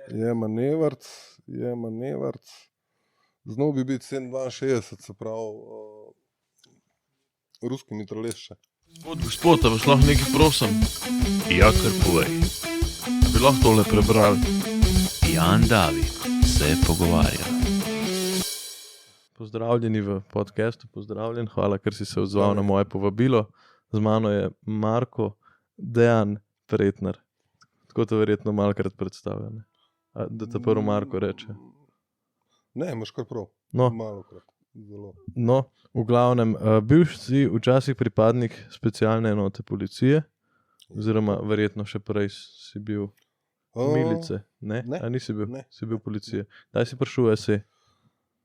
Je manevrc. Znal bi biti 762, se pravi, ruski mitraljez še. Gospod, a vas lahko nekaj prosim? Ja, kar povej. A bi lahko tole prebrali? Jan David se pogovarja. Pozdravljeni v podcastu, pozdravljen. Hvala, ker si se odzval na moje povabilo. Z mano je Marko Dejan Pretnar. Tako to verjetno malokrat predstavlja, ne? Da te prvo Marko reče. Ne, imaš kar prav. No. Malokrat. Zelo. No, v glavnem, bil si včasih pripadnik specialne enote policije, oziroma verjetno še prej si bil milice, ne? Ne. A nisi bil? Ne. Si bil policije. Daj si prišel v SE,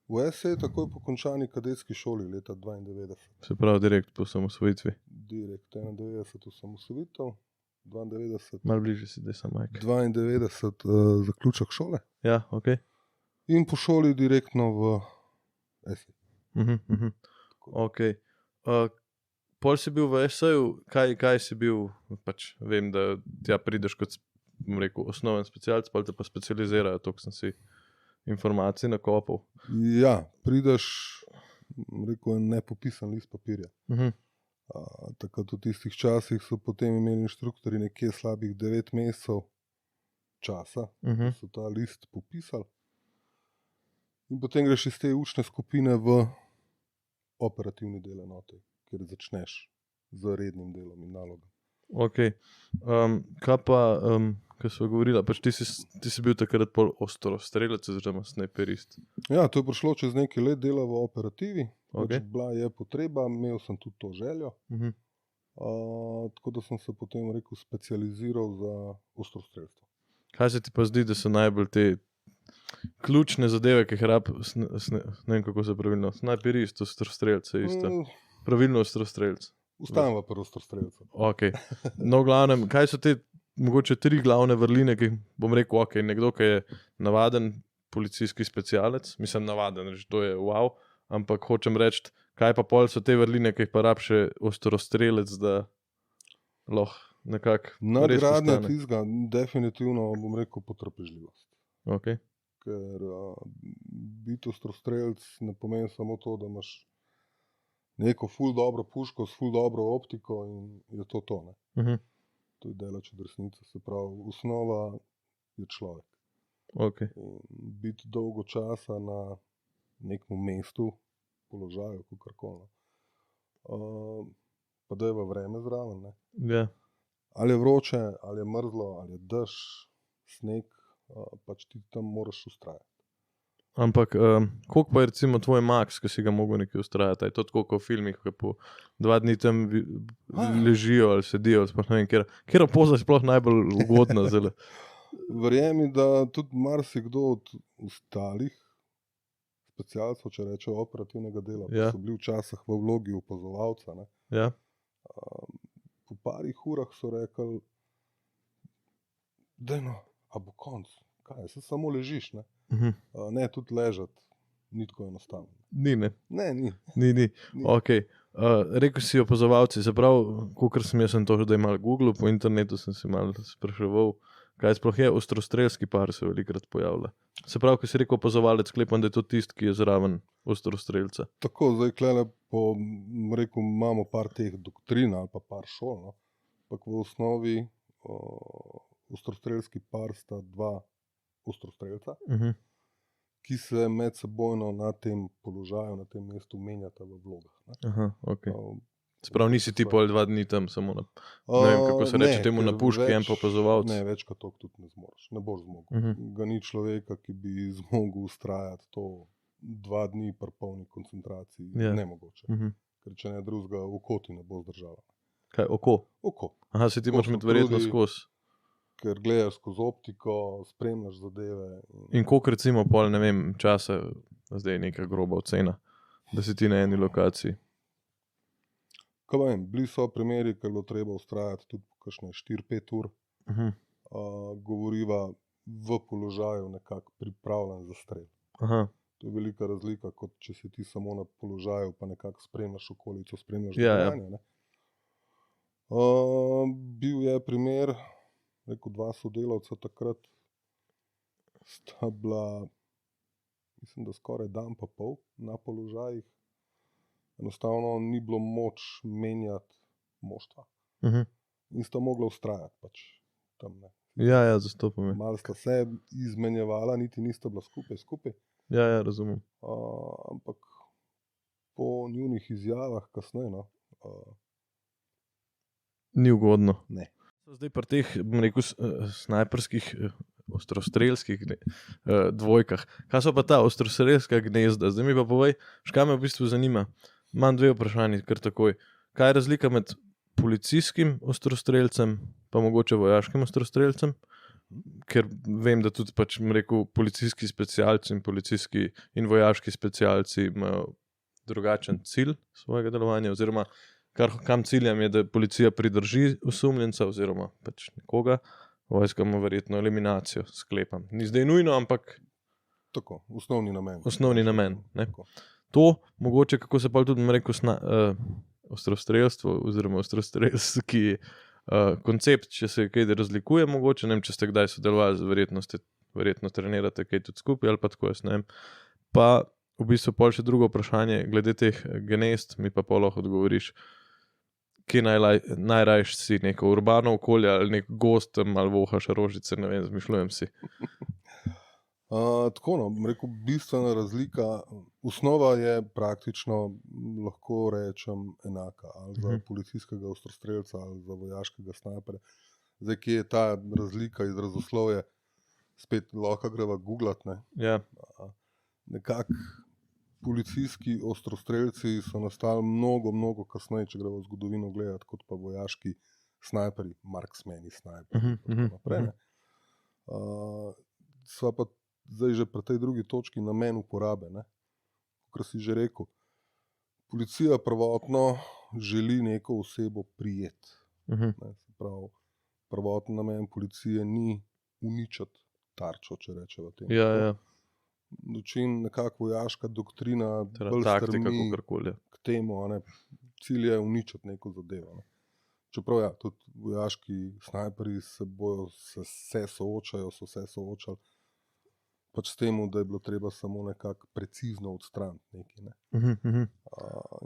V SE takoj po končani kadetski šoli leta 92. se pravi direkt po osamosvojitvi. Direkt 91 osamosvojitev, 92, Malo bližje si, daj samo majke. 92 zaključek šole Ja, okej. in po šoli direktno v SE. Okej. Pol si bil v SE-ju, kaj si bil, pač vem, da tja prideš kot, bom rekel, osnoven specialc, pol te pa specializirajo, toliko sem si informacij nakopal. Ja, prideš, rekel, en nepopisan list papirja. Takrat v tistih časih so potem imeli inštruktorji nekje slabih 9 mesecev časa, da so ta list popisali. In potem greš iz te učne skupine v operativni del enote, kjer začneš z rednim delom in nalogom. Okej. Kaj pa, ko sva govorila, pač ti si bil takrat pol ostrostrelec oziroma snajperist. Ja, to je prišlo čez nekaj let dela v operativi. Okej. Pač bila je potreba, imel sem tudi to željo. Tako da sem se potem, rekel, specializiral za ostrostrelstvo. Kaj se ti pa zdi, da so najbolj te ključne zadeve, ki jih rab, ne vem, kako se pravilno, snajperist, ostrostrelec je isto. Pravilno ostrostrelec. Ustavim pri ostrostrelcu. Okej. No, v glavnem, kaj so te mogoče 3 glavne vrline, ki bom rekel, okej, nekdo, ki je navaden policijski specialec, mislim navaden, že to je wow, ampak hočem reči, kaj pa pol so te vrline, ki jih pa rab še ostrostrelec, da lahko nekako res Nadgradnja postane. tistega, definitivno, bom rekel, potrpežljivost. Okej. Ker biti ostrostrelec ne pomeni samo to, da imaš neko ful dobro puško s ful dobro optiko in je to to, ne. To je daleč od resnice, se pravi, osnova je človek. Okej. In biti dolgo časa na nekem mestu, položaju, kakorkoli. Pa da je v vreme zraven, ne. Ja. Ali je vroče, ali je mrzlo, ali je dež, sneg, pač ti tam moraš vztrajati. Ampak, koliko pa je recimo tvoj maks, ki si ga mogel nekaj ustrajati? A je to tako kot v filmih, ki po 2 dni tam ležijo ali sedijo, sploh ne vem, katera poza je sploh najbolj ugodna zdajle? Verjemi, da tudi marsikdo od ostalih specialcev, če rečejo operativnega dela, Ja. so bili včasih v vlogi opazovalca, ne. Ja. Po parih urah so rekli, daj no, a bo konc, kaj, saj samo ležiš, ne. Ne, tudi ležati ni tako enostavno. Ni, ne? Ne, ni. Ni. Okej. Rekel si opazovalci, se pravi, kakor sem jaz sem to že malo googlal, po internetu sem se malo spraševal, kaj sploh je, ostrostrelski par se velikokrat pojavlja. Se pravi, ko si rekel opazovalec, sklepam, da je to tisti, ki je zraven ostrostrelca. Tako, zdaj klele rekel, imamo par teh doktrin ali pa par šol, no. Ampak v osnovi ostrostrelski par sta 2 ostrostrelca, ki se medsebojno na tem položaju, na tem mestu menjata v vlogah, ne. Aha, okej. Se pravi, nisi ti pol 2 dni tam samo na, ne vem, kako se reče temu, na puški, en pa opazovalec. Ne, več kot toliko tudi ne zmoreš, ne boš zmogel. Ga ni človeka, ki bi zmogel vztrajati to 2 dni pri polni koncentraciji, Ja. nemogoče. Ker če ne drugega, oko ti ne bo zdržalo. Kaj, oko? Oko. Aha, se ti Ko moraš se imeti verjetno trudi- skozi. Ker gledaš skozi optiko, spremljaš zadeve. In koliko recimo pol, ne vem, časa, zdaj je neka groba ocena, da si ti na eni lokaciji? Kaj vem, bili so primeri, ker je bilo treba vztrajati tudi kakšne 4-5 ur. Govoriva v položaju nekako pripravljen za strel. Aha. To je velika razlika, kot če si ti samo na položaju, pa nekako spremljaš okolico, spremljaš Ja, ja. dogajanje, ne. Bil je primer, rekel, 2 sodelavca takrat, sta bila, mislim, da skoraj dan pa pol na položajih. Enostavno ni bilo moč menjati moštva. In sta mogla vztrajati pač tam. Ne. Ja, zastopam. Malo sta se izmenjevala, niti nista bila skupaj. Ja, razumem. Ampak po njunih izjavah kasneje, no, ni ugodno. ne. Zdaj pri teh, bom rekel, snajperskih, ostrostrelskih dvojkah. Kaj so pa ta ostrostrelska gnezda? Zdaj mi pa povej, kaj me v bistvu zanima. Imam dve vprašanji, kar takoj. Kaj je razlika med policijskim ostrostrelcem pa mogoče vojaškim ostrostrelcem? Ker vem, da tudi pač, bom rekel, policijski specialci in vojaški specialci imajo drugačen cilj svojega delovanja, oziroma kam ciljam je, da policija pridrži osumljenca oziroma pač nekoga, vojska ima verjetno eliminacijo, sklepam. Ni zdaj nujno, ampak Tako, osnovni namen. Ne? To, mogoče, kako se pa tudi, bom rekel, ostrostrelstvo oziroma ostrostrelski koncept, če se kaj razlikuje, mogoče, ne vem, če ste kdaj sodelovali, verjetno trenirate kaj tudi skupaj ali pa tako, jaz ne vem. Pa v bistvu pol še drugo vprašanje, glede teh gnezd, mi pa lahko odgovoriš, kje najrajš si, neko urbano okolje ali nek gost ali vohaš rožice, ne vem, zmišljujem si. Tako, no, rekel, bistvena razlika, osnova je praktično, lahko rečem, enaka, ali za policijskega ostrostrelca ali za vojaškega snajperja. Zdaj, kje je ta razlika izrazoslovje, spet lahko greva googlat, ne. Ja. Nekako policijski ostrostrelci so nastali mnogo kasneje, če greva v zgodovino gledati, kot pa vojaški snajperji, marksmeni snajperji, naprej, ne. Sva pa zdaj že pri tej drugi točki namen uporabe, ne. Kakor si že rekel, policija prvotno želi neko osebo prijeti. Ne, se pravi, prvotni namen policije ni uničiti tarčo, če rečeva temu. Ja. Način nekako vojaška doktrina bolj taktika, stremi kakorkoli. k temu, ne. Cilj je uničiti neko zadevo. Ne. Čeprav ja, tudi vojaški snajperji se soočali pač s temu, da je bilo treba samo nekako precizno odstraniti nekaj. Ne.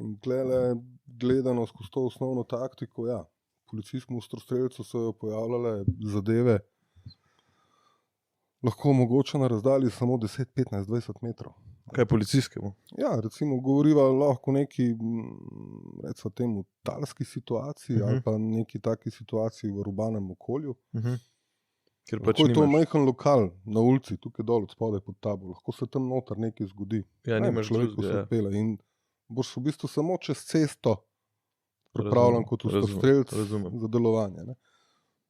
In tlele gledano skozi to osnovno taktiko, ja, policijskemu ostrostrelcu so jo pojavljale zadeve, lahko mogoče na razdalji samo 10, 15, 20 metrov. Kaj policijskemu? Ja, recimo govoriva lahko neki, recimo temu, talski situaciji ali pa neki taki situaciji v urbanem okolju. Ker pač lahko je to nimaš. majhen lokal na ulici, tukaj dol od spodaj pod tabo, lahko se tam noter nekaj zgodi. Ja, nimaš človeku drugega, se ja. odpelje in boš v bistvu samo čez cesto pripravljen kot ostrostrelec razumem. za delovanje. Ne.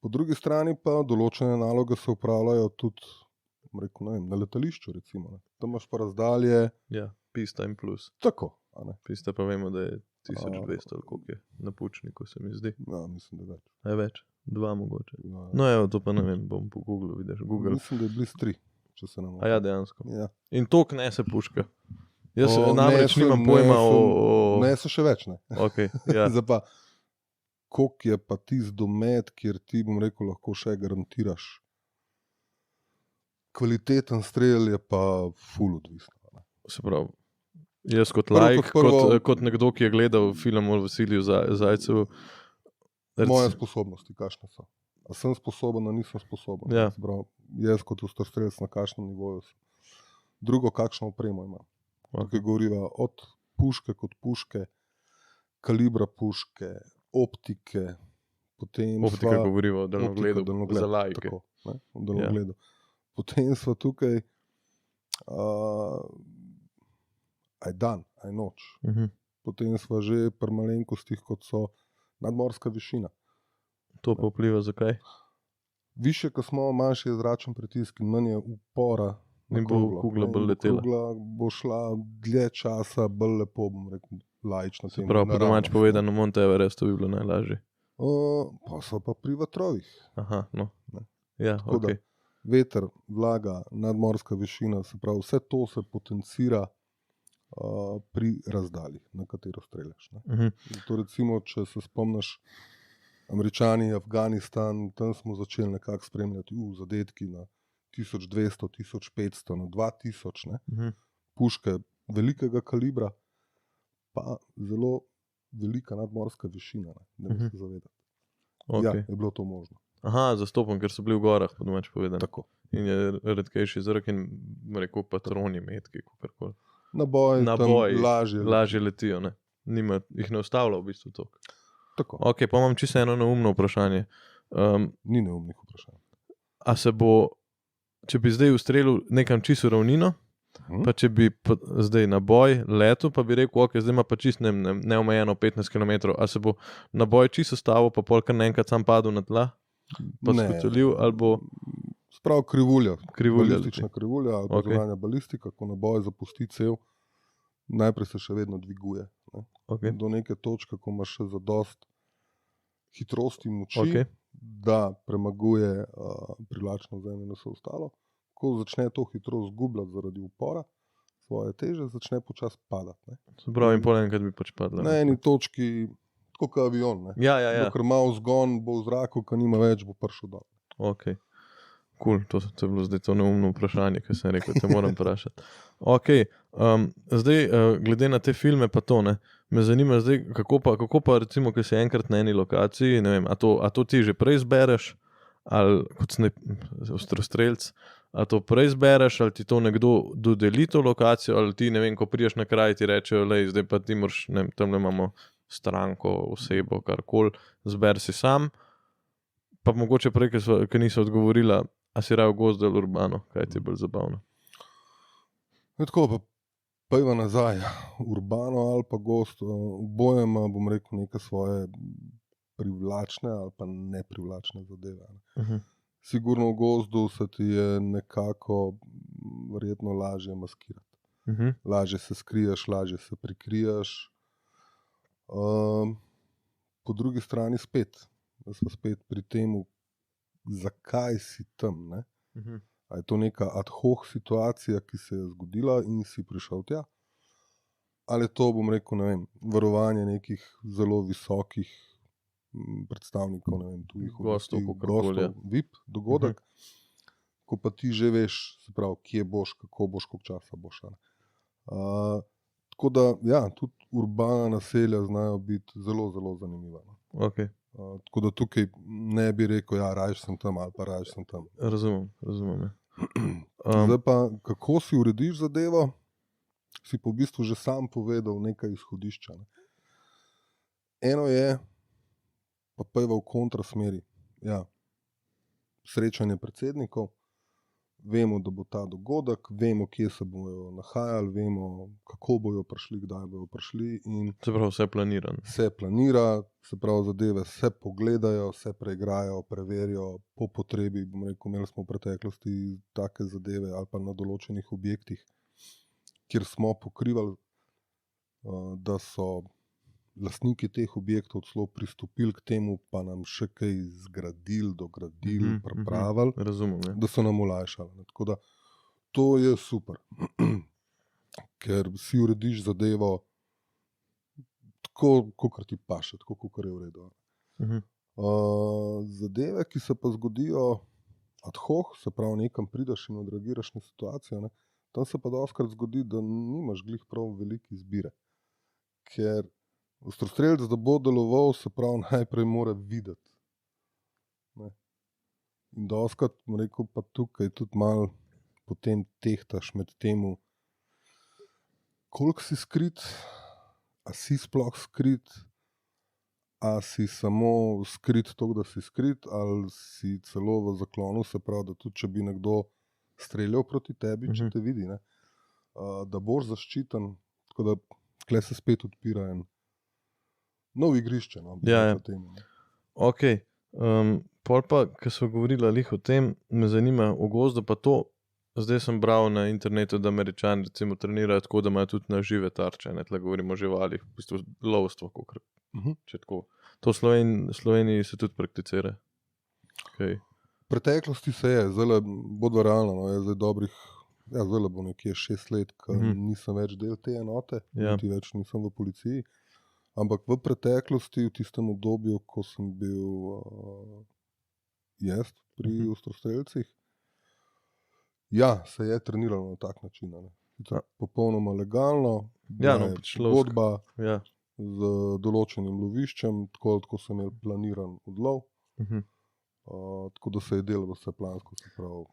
Po drugi strani pa določene naloge se upravljajo tudi, rekel, ne vem, na letališču recimo. Ne. Tam imaš pa razdalje, Ja, pista in plus. tako. A ne. Pista pa vemo, da je 1200 ali koliko je na Pučniku, se mi zdi. Ja, mislim, da več. Največ, 2 mogoče. Ja. No evo, to pa ne vem, bom po Googlu vidiš. Google. Mislim, da je blizu 3, če se ne motim. A ja, dejansko. Ja. In toliko nese puška. Jaz O, namreč nese- nimam pojma nese- o... Nese še več, ne. Okay, ja. Zdaj pa, koliko je pa tisti domet, kjer ti, bom rekel, lahko še garantiraš. Kvaliteten strel je pa ful odvisno. Ne. Se pravi, jaz kot Prvo laik, kot prvo- kot nekdo, ki je gledal film o Vasiliju Zajcu, Moje sposobnosti, kakšne so. A sem sposoben, a nisem sposoben. Ja. Se pravi, jaz kot ostrostrelec na kakšnem nivoju sem. Drugo, kakšno opremo imam. Tukaj govoriva od puške kot puške, kalibra puške, optike, potem optika govoriva o daljnogledu, daljnogled, za laike. tako, ne, o daljnogledu. Potem sva tukaj dan, noč. Potem sva že pri malenkostih, kot so nadmorska višina. To pa vpliva zakaj? Višje, ko smo, manjši je zračen pritisk in manj je upora na In bo kroglo. kugla Ne, bolj in letela. Krogla bo šla dlje časa, bolj lepo, bom rekel, laično. Se pravi, po domač povedano, Monte Everestu bi bilo najlažje. Pa so pa pri vetrovih. Aha, no. Ne. Ja, Tako da ok. veter, vlaga, nadmorska višina, se pravi, vse to se potencira pri razdalji, na katero streljaš. Ne. To recimo, če se spomniš, Američani, Afganistan, tam smo začeli nekako spremljati zadetki na 1200, 1500 na 2000, ne? Mhm. Puške velikega kalibra, pa zelo velika nadmorska višina, ne? Da se zavedati. Okay. Ja, je bilo to možno. Aha, zastopom, ker so bili v gorah, po domač povedano. Tako. In je redkejši zrak in rekel patroni, metki, kakorkoli. Naboj tam lažje letijo, ne? Jih ne ustavlja v bistvu toliko. Tako. Ok, pa imam čisto eno neumno vprašanje. Ni neumnih vprašanj. A se bo, če bi zdaj ustrelil nekam čisto ravnino, pa če bi zdaj naboj letel, pa bi rekel, ok, zdaj ima pa čisto neomejeno 15 km, a se bo naboj čisto stavil, pa polkar naenkrat sam padel na tla, pa skotolil, ali bo... Sprav krivulja, balistična leti. krivulja, ali pa Ok. zunanja balistika, ko naboj zapusti cev, najprej se še vedno dviguje. Ne? Ok, Do neke točke, ko imaš še zadost hitrosti in moči, ok. da premaguje privlačno zemljo in vse ostalo. Ko začne to hitrost zgubljati zaradi upora svoje teže, začne počasi padati. Ne? Se pravi, in pol enkrat bi pač padla. Na eni točki, tako kot avion, ne? Ja. Dokler ima vzgon, bo v zraku, ko nima več, bo prišel dol. Ok, cool. To je bilo zdaj to neumno vprašanje, ki sem rekel, te moram vprašati. Ok, zdaj glede na te filme pa to, ne, me zanima zdaj, kako pa recimo, ko si enkrat na eni lokaciji, ne vem, a to ti že prej zbereš, ali kot ostrostrelc, a to prej zbereš, ali ti to nekdo dodeli to lokacijo, ali ti, ne vem, ko priješ na kraj, ti rečejo, lej, zdaj pa ti moraš, ne vem, tamle imamo stranko, osebo, karkoli, zber si sam, pa mogoče prej, ker nisi odgovorila, a si raje v gozdu ali urbano, kaj ti je bolj zabavno? Tako pa pojva nazaj, urbano ali pa gozd, oboje ima, bom rekel, neke svoje privlačne ali pa neprivlačne zadeve. Ne. Sigurno v gozdu se ti je nekako verjetno lažje maskirati. Lažje se skriješ, lažje se prikriješ. Po drugi strani spet, da smo spet pri temu, zakaj si tam, ne? A je to neka ad hoc situacija, ki se je zgodila in si prišel tja? Ali je to, bom rekel, ne vem, varovanje nekih zelo visokih predstavnikov, ne vem, tujih Gostov, gostov, VIP dogodek, ko pa ti že veš, se pravi, kje boš, kako boš, koliko časa boš. Tako da, ja, tudi urbana naselja znajo biti zelo, zelo zanimiva. Ok. Tako da tukaj ne bi rekel, ja, rajš sem tam ali pa rajš sem tam. Razumem. Zdaj pa, kako si urediš zadevo, si po bistvu že sam povedal nekaj izhodišča. Ne? Eno je, pa pojva v kontrasmeri, ja, srečanje predsednikov, vemo, da bo ta dogodek, vemo, kje se bojo nahajali, vemo, kako bojo prišli, kdaj bojo prišli. In se pravi, vse planirano. Vse planira, se pravi, zadeve se pogledajo, se preigrajo, preverijo po potrebi. Bom rekel, imeli smo v preteklosti take zadeve ali pa na določenih objektih, kjer smo pokrivali, da so lastniki teh objektov celo pristopili k temu, pa nam še kaj zgradili, dogradili, pripravili, Razumem, ja. da so nam olajšali. Tako da to je super, ker si urediš zadevo tako, kot ti paše, tako, kot je v redu. Zadeve, ki se pa zgodijo ad hoc, se pravi, nekam prideš in odreagiraš na situacijo, ne, tam se pa dostikrat zgodi, da nimaš glih prav velike izbire. Ker ostrostrelec, da bo deloval, se pravi, najprej mora videti. Ne. In dostikrat, bom rekel, pa tukaj tudi malo potem tehtaš med temu, koliko si skrit, a si sploh skrit, a si samo skrit toliko, da si skrit, ali si celo v zaklonu, se pravi, da tudi če bi nekdo streljal proti tebi, če te vidi, ne, da boš zaščiten, tako da tukaj se spet odpira en nov igrišče. No, Ja. Ok, pol pa, ko smo govorili lih o tem, me zanima v gozdu pa to, zdaj sem bral na internetu, da Američani recimo trenirajo tako, da imajo tudi na žive tarče, ne, tle govorimo o živalih, v bistvu lovstvo, kakor, če tako. To v Sloveniji se tudi prakticira. Okay. V preteklosti se je, zdaj bo realno, no, je zdaj dobrih, ja, zdaj bo nekje 6 let, ko nisem več del te enote, niti več nisem v policiji, ampak v preteklosti, v tistem obdobju, ko sem bil jaz pri ostrostrelcih, Ja, se je treniralo na tak način. Popolnoma legalno, Ja, no, pač lovsko. zgodba Ja. z določenim loviščem, tako so imeli planiran odlov, tako da se je delalo vse plansko, se pravi.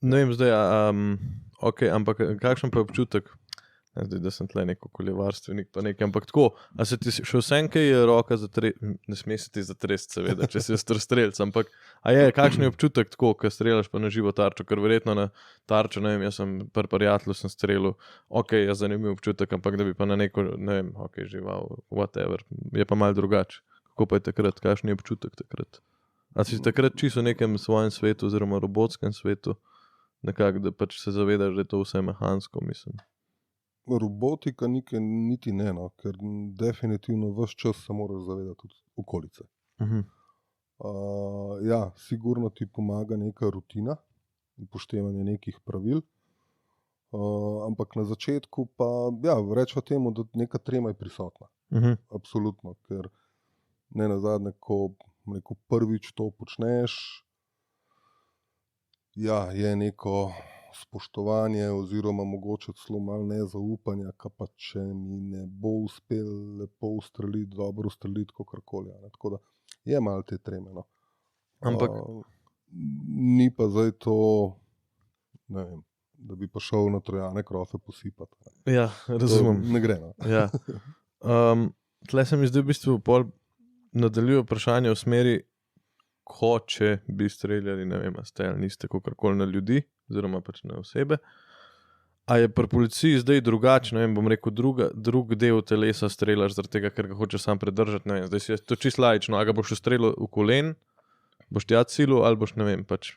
Ne vem zdaj, okay, ampak kakšen pa je občutek, ne zdaj, da sem tle neko okoljevarstvenik pa nekaj, ampak tako, a se ti še vsem kaj je roka ne sme se ti zatresti seveda, če si ostrostrelec, ampak a je, kakšen je občutek tako, ko streljaš pa na živo tarčo, ker verjetno na tarčo, ne vem, jaz sem pri prijatelju sem strelil, je zanimiv občutek, ampak da bi pa na neko, ne vem, žival, whatever, je pa malo drugače. Kako pa je takrat, kakšen je občutek takrat? A si takrat čisto v nekem svojem svetu oziroma robotskem svetu, nekako, da pač se zavedaš, da je to vse mehansko, mislim. Robotika niti ne, no, ker definitivno ves čas se moraš zavedati tudi okolice. Ja, sigurno ti pomaga neka rutina, upoštevanje nekih pravil, ampak na začetku pa, ja, rečemo temu, da neka trema je prisotna. Absolutno, ker ne nazadnje, ko prvič to počneš, ja, je neko spoštovanje oziroma mogoče celo malo nezaupanja, ka pa če mi ne bo uspel lepo ustreliti, dobro ustreliti, kakorkoli. Tako da je malo te treme. No. Ampak ni pa zdaj to, ne vem, da bi pa šel na Trojane krofe posipati. Ja, razumem. To ne gre. No. Ja. Tle se mi zdaj v bistvu pol nadaljuje vprašanje v smeri, ko če bi streljali, ne vem, ste ali niste kakorkoli na ljudi, oziroma pač na osebe. A je pri policiji zdaj drugače, ne vem, bom rekel, drug del telesa streljaš zaradi tega, ker ga hočeš sam predržati, ne vem, zdaj si je to čisto laično, a ga boš ustrelil v kolen, boš tja cilil, ali boš, ne vem, pač,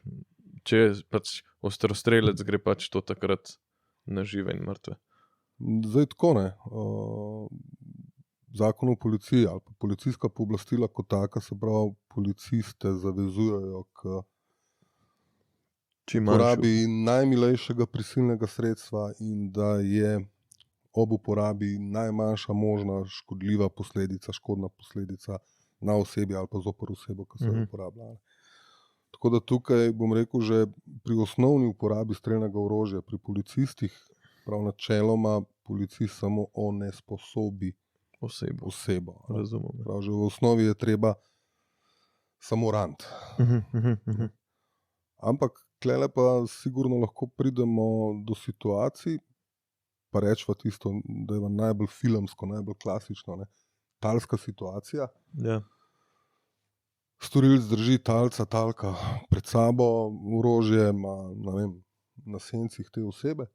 če pač ostrostrelec gre pač to takrat na žive in mrtve. Zdaj tako ne. Zakon o policiji ali pa policijska pooblastila kot taka, se pravi, policiste zavezujejo k uporabi najmilejšega prisilnega sredstva in da je ob uporabi najmanjša možna škodljiva posledica, škodna posledica na osebi ali pa zoper osebo, ki se uporablja. Tako da tukaj, bom rekel, že pri osnovni uporabi strelnega orožja, pri policistih, prav načeloma policist samo onesposobi osebo. Razumem. Prav, že v osnovi je treba samo rant. Ampak tlele pa sigurno lahko pridemo do situacij, pa rečva tisto, da je najbolj filmsko, najbolj klasično, ne? Talska situacija. Ja. Storilec drži talka pred sabo, orožje ima, ne vem, na sencih te osebe.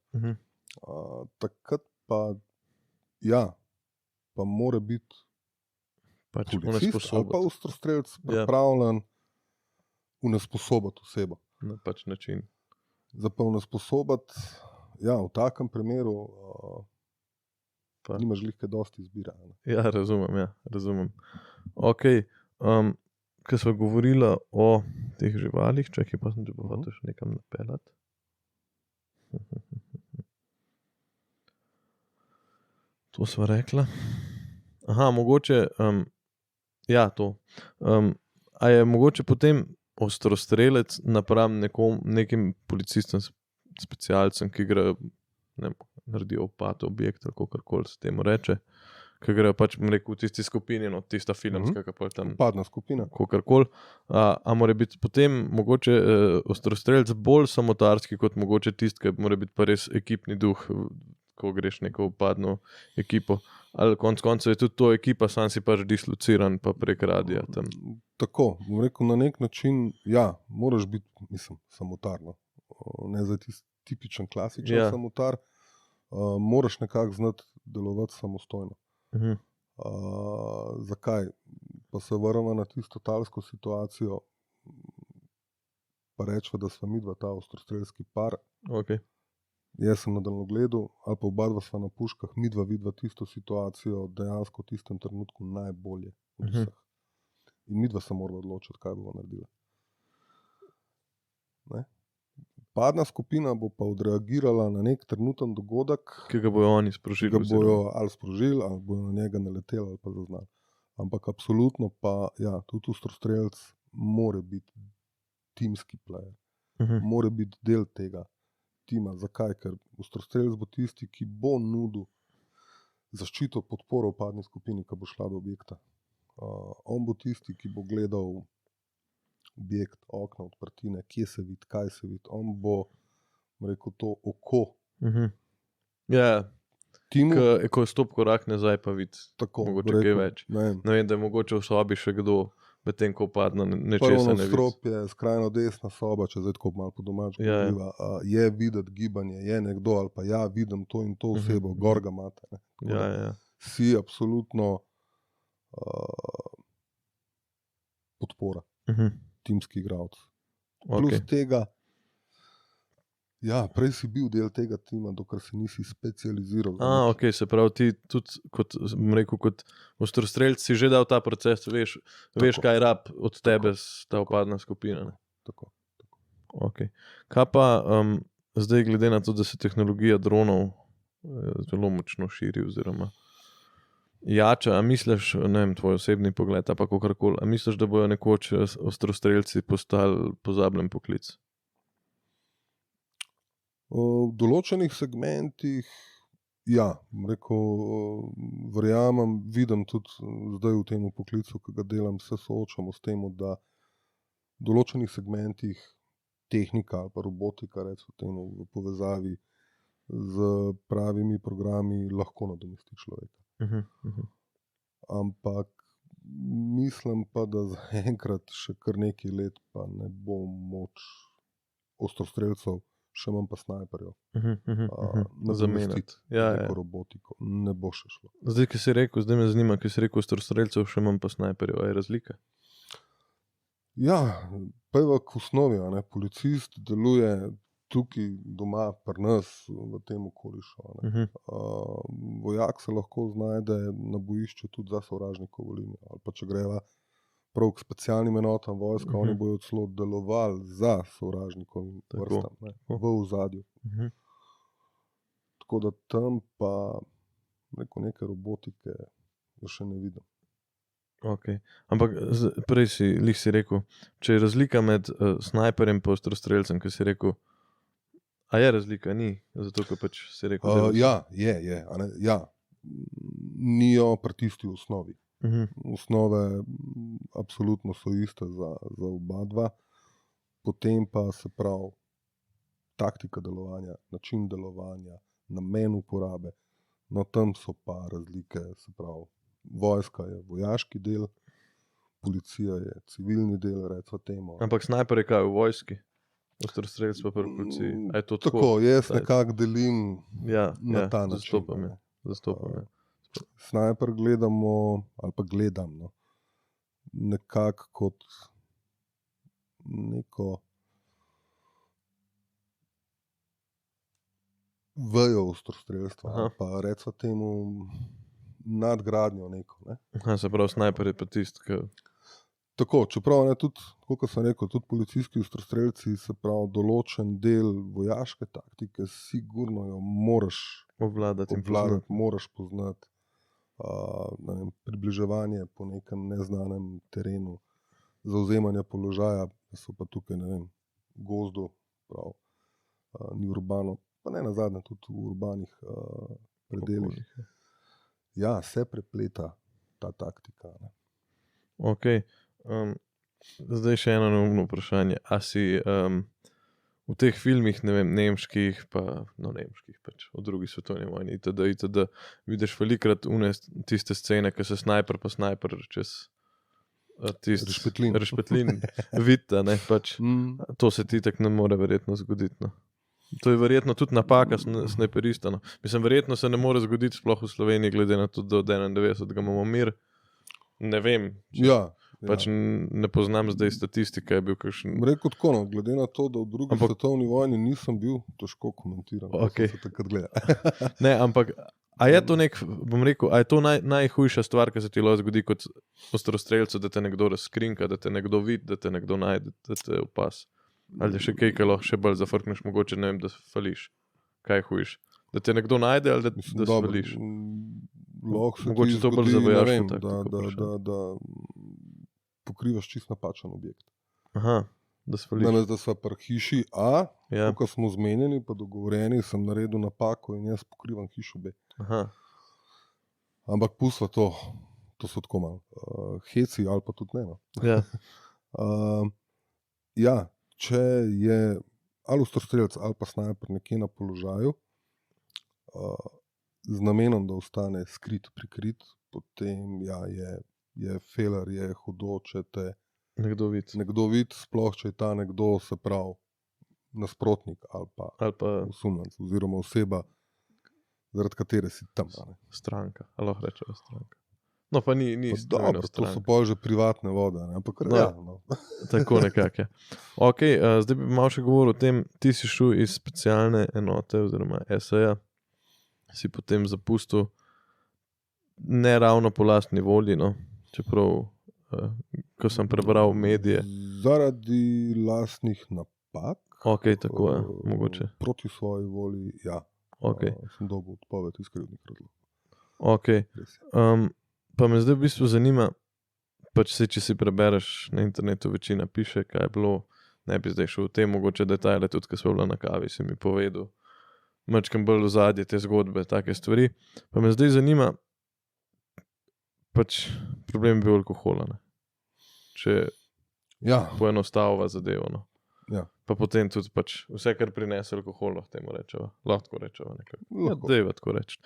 Takrat pa, ja, pa mora biti pač policist ali pa ostrostrelec pripravljen onesposobiti osebo. Na pač način. Za pa onesposobiti, ja, v takem primeru nimaš glih kaj dosti izbira. Ne? Ja, razumem. Ok, ko sva govorila o teh živalih, čakaj, pa sem te pa hotel še nekam napeljati. To sva rekla. Aha, mogoče, ja, to. A je mogoče potem ostrostrelec napram nekim policistom, specialcem, ki grejo, ne vem, naredijo upad objekt, ali kakorkoli se temu reče, ki grejo pač, bom rekel, v tisti skupini, no, tista filmska, ki pa je tam upadna skupina. Kakorkoli. A mora biti potem mogoče ostrostrelec bolj samotarski, kot mogoče tisti, ki mora biti pa res ekipni duh, ko greš neko upadno ekipo. Ali konec koncev je tudi to ekipa, sam si pač dislociran pa prek radia tam. Tako, bom rekel, na nek način, ja, moraš biti, mislim, samotar, no. Ne za tisti tipičen klasičen samotar, moraš nekako znati delovati samostojno. Zakaj? Pa se vrnemo na tisto talsko situacijo, pa rečva, da sva midva ta ostrostrelski par. Ok. Jaz sem na daljnogledu, ali pa oba dva sva na puškah, midva vidva tisto situacijo dejansko v tistem trenutku najbolje od vseh. In midva se morava odločiti, kaj bova naredila. Ne? Padna skupina bo pa odreagirala na nek trenuten dogodek, ki ga bojo oni sprožili. Ki ga bojo ali sprožili, ali bojo na njega naleteli, ali pa zaznali. Ampak absolutno pa, ja, tudi ostrostrelec mora biti timski player. Mora biti del tega. tima. Zakaj? Ker ostrostrelec bo tisti, ki bo nudil zaščito, podporo vpadni skupini, ki bo šla do objekta. On bo tisti, ki bo gledal objekt, okna, odprtine, kje se vidi, kaj se vidi. On bo, rekel, to oko. Ja, Timu, ko je stop korak nazaj, pa vidi mogoče kaj več. Ne vem, da je mogoče v sobi še kdo, medtem ko padne nečesa ne vidi. Strop je skrajno desna soba, če zdaj tako malo po domač govoriva. Je videti gibanje, je nekdo ali pa vidim to in to osebo, gor ga imate. Si absolutno podpora, timski igralec. Plus tega, prej si bil del tega tima, dokler se nisi specializiral. Se pravi, ti tudi, kot ostrostrelec si že dal ta proces, veš kaj rab od tebe ta upadna skupina. Tako. Kaj pa zdaj, glede na to, da se tehnologija dronov zelo močno širi oziroma jača, a misliš, ne vem, tvoj osebni pogled, pa kakorkoli, a misliš, da bojo nekoč ostrostrelci postali pozabljen poklic? V določenih segmentih, verjamem, vidim tudi zdaj v tem poklicu, ki ga delam, se soočamo s tem, da v določenih segmentih tehnika ali pa robotika, recimo temu, v povezavi z pravimi programi lahko nadomesti človeka. Ampak mislim pa, da zaenkrat še kar nekaj let pa ne bo moč ostrostrelcev, še manj pa snajperjev, nadomestiti neko robotiko. Ne bo še šlo. Zdaj me zanima, ki si rekel ostrostrelcev, še manj pa snajperjev. A je razlika? Prvak v osnovi, policist deluje tukaj doma pri nas v tem okolišu. Vojak se lahko znajde na bojišču tudi za sovražnikovo linijo. Ali pa če greva prav k specialnim enotam vojska, oni bojo celo delovali za sovražnikovim vrstam, v ozadju. Tako da tam pa neke robotike še ne vidim. Ampak prej si rekel, če je razlika med snajperjem in ostrostrelcem, ki si rekel, a je razlika? Ni, zato ker pač si rekel. Je. Nijo pri tisti osnovi. Osnove absolutno so iste za oba dva, potem pa se pravi taktika delovanja, način delovanja, namen uporabe, tam so pa razlike, se pravi vojska je vojaški del, policija je civilni del, recimo temu. Ampak snajper je kaj v vojski? Ostrostrelec pa pri policiji? A je to tako? Jaz nekako delim na ta način. Zastopam. Snajper gledam nekako kot neko vejo ostrostrelstva, pa recimo temu nadgradnjo neko. Se pravi, snajper je pa tisti, ki... Tako, čeprav tudi, kot sem rekel, tudi policijski ostrostrelci, se pravi, določen del vojaške taktike, sigurno jo moraš obvladati, moraš poznati. Približevanje po nekem neznanem terenu, zavzemanje položaja, so pa tukaj, gozdu, ni urbano, pa ne nazadnje tudi v urbanih predelih. Se prepleta ta taktika. Zdaj še eno neumno vprašanje. A si v teh filmih, nemških, nemških pač, o drugi svetovni vojni, itd. Vidiš velikrat tiste scene, ki se snajper pa snajper čez rešpetlin vidita, pač. To se ti tak ne more verjetno zgoditi. To je verjetno tudi napaka snajperista. Mislim, verjetno se ne more zgoditi sploh v Sloveniji, glede na to, da od 91. imamo mir. Ne vem. Pač ne poznam zdaj statistike, je bil kakšen... Rekel tako, glede na to, da v drugi svetovni vojni nisem bil, težko komentiram, kako se takrat gleda. Ne, ampak, a je to a je to najhujša stvar, ki se ti lahko zgodi kot ostrostrelcu, da te nekdo razkrinka, da te nekdo vidi, da te nekdo najde, da te opas? Ali je še kaj, ki lahko še bolj zafrkneš, mogoče, da fališ? Kaj je hujš? Da te nekdo najde ali da fališ? Mogoče to bolj za vojaško taktiko. Da pokrivaš čist napačen objekt. da svališ. Danes, da sva pri hiši A, Ja. ko smo zmenjeni, pa dogovorjeni, sem naredil napako in jaz pokrivam hišo B. Aha. Ampak pustva to so tako malo heci ali pa tudi ne. No. Ja. Ja, če je ali ostrostrelec ali pa snajper nekje na položaju, z namenom, da ostane skrit, prikrit, potem ja, je feler, je hudo, če te Nekdo vidi, sploh če je ta nekdo, se pravi, nasprotnik ali pa osumljenec oziroma oseba, zaradi katere si tam. Stranka, ali lahko rečemo stranka. No, pa ni dobro, to so pol že privatne vode, ne? Ampak realno. Tako nekako je. Ok, zdaj bi malo še govoril o tem, ti si šel iz specialne enote oziroma SA-ja, si potem zapustil ne ravno po lastni volji, no? Čeprav, ko sem prebral medije. Zaradi lastnih napak. Ok, tako je, mogoče. Proti svoji volji, ja. Okay. Sem dobil odpoved iz krivdnih razlogov. Ok. Pa me zdaj v bistvu zanima, pač se, če si prebereš na internetu, večina piše, kaj je bilo, ne bi zdaj šel v te mogoče detajle, tudi ko smo bila na kavi, si mi povedal, mačkam bolj v zadje te zgodbe, take stvari. Pa me zdaj zanima, pač problem je bil alkohola, ne? Če poenostavlja zadevo, no. Ja. Pa potem tudi pač vse, kar prinese alkohol, lahko rečeva nekako. Ja, dejva tako reči.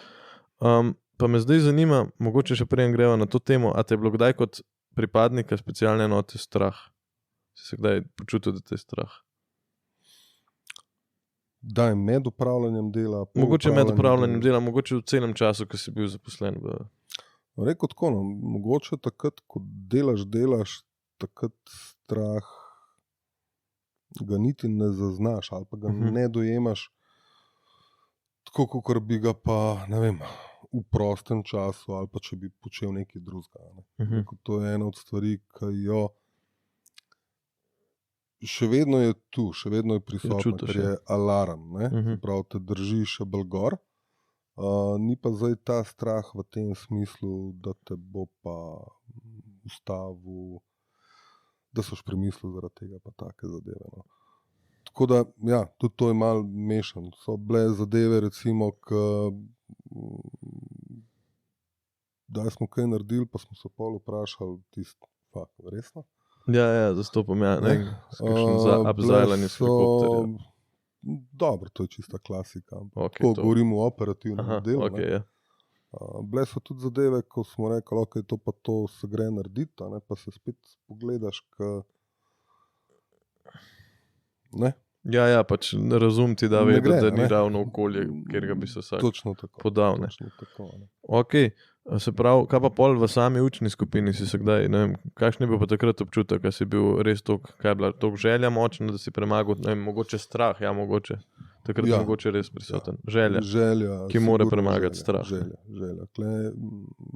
Pa me zdaj zanima, mogoče še prej greva na to temo, a te je bilo kdaj kot pripadnika specialne enote strah? Si se kdaj počutil, da te je strah? Daj, med upravljanjem dela? Mogoče med upravljanjem dela, mogoče v celem času, ko si bil zaposlen. Rekel tako, no, mogoče takrat, ko delaš, takrat strah ga niti ne zaznaš ali pa ga ne dojemaš tako, kot bi ga pa, ne vem, v prostem času ali pa če bi počel nekaj drugega. Ne. To je ena od stvari, ki jo še vedno je tu, še vedno je prisotna, ker je alarm. Prav te drži še bolj gor. Ni pa zdaj ta strah v tem smislu, da te bo pa ustavil, da soš premislil zaradi tega pa take zadeve. No. Tako da, ja, tudi to je malo mešan. So bile zadeve, recimo, da smo kaj naredili, pa smo se pol vprašali resno? Ja, zastopam, ja, ne, za abzajlanje s helikopterjem. Dobro, to je čista klasika. Okay, govorimo o operativnem delu. Okay, ja. Bile so tudi zadeve, ko smo rekli, ok, to pa to se gre narediti, pa se spet pogledaš, ne? Ja, pač razum ti da vedeti, da ni ravno okolje, kjer ga bi se vsak podal. Točno tako, ne. Ok, se pravi, kaj pa pol v sami učni skupini si se kdaj, ne vem, kakšen je bil pa takrat občutek, kaj si bil res kaj je bila toliko želja močna, da si premagal, ne vem, mogoče strah, mogoče, takrat je mogoče res prisoten. Želja, ki mora premagati strah. Želja. Kle,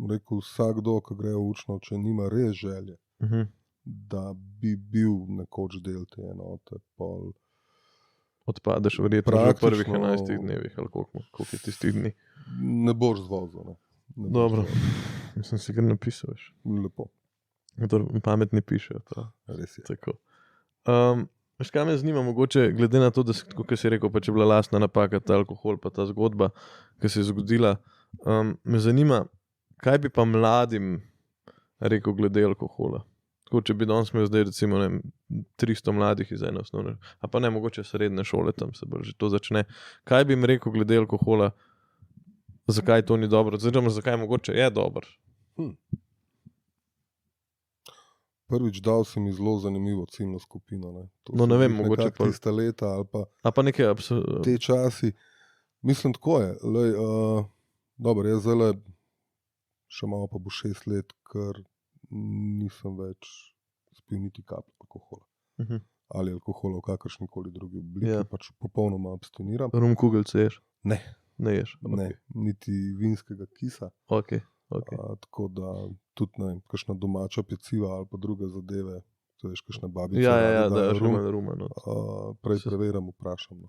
rekel, vsakdo, ki gre v učno, če nima res želje, da bi bil nekoč del te enote, pol odpadeš verjetno že v prvih 11 dnevih, ali koliko je tistih dni. Ne boš zvozil, ne. Dobro, mislim si kar napisal. Lepo. Pametni pišejo. Res je. Tako. Veš, kaj me zanima, mogoče, glede na to, da kot si rekel, pa če bila lastna napaka, ta alkohol, pa ta zgodba, ki se je zgodila, me zanima, kaj bi pa mladim rekel glede alkohola? Tako, če bi danes imel zdaj recimo 300 mladih iz ene osnovne, a pa ne, mogoče srednje šole, tam se bolj že to začne. Kaj bi jim rekel glede alkohola, zakaj to ni dobro, oziroma zakaj mogoče je dobro? Prvič dal si mi zelo zanimivo ciljno skupino. Ne. No, ne vem, mogoče pa tista leta ali pa nekaj te časi. Mislim, tako je. Dobro, jaz zdaj še malo pa bo 6 let, ker nisem več spil niti kaplje alkohola. Ali alkohola v kakršnikoli drugi obliki, pač popolnoma abstiniram. Rumkugelce ješ? Ne. Ne ješ? Ne, niti vinskega kisa. Ok. Tako da tudi ne, kakšna domača peciva ali pa druge zadeve, to veš, kakšna babica. Ja, da je rum. Prej preveram, vprašam.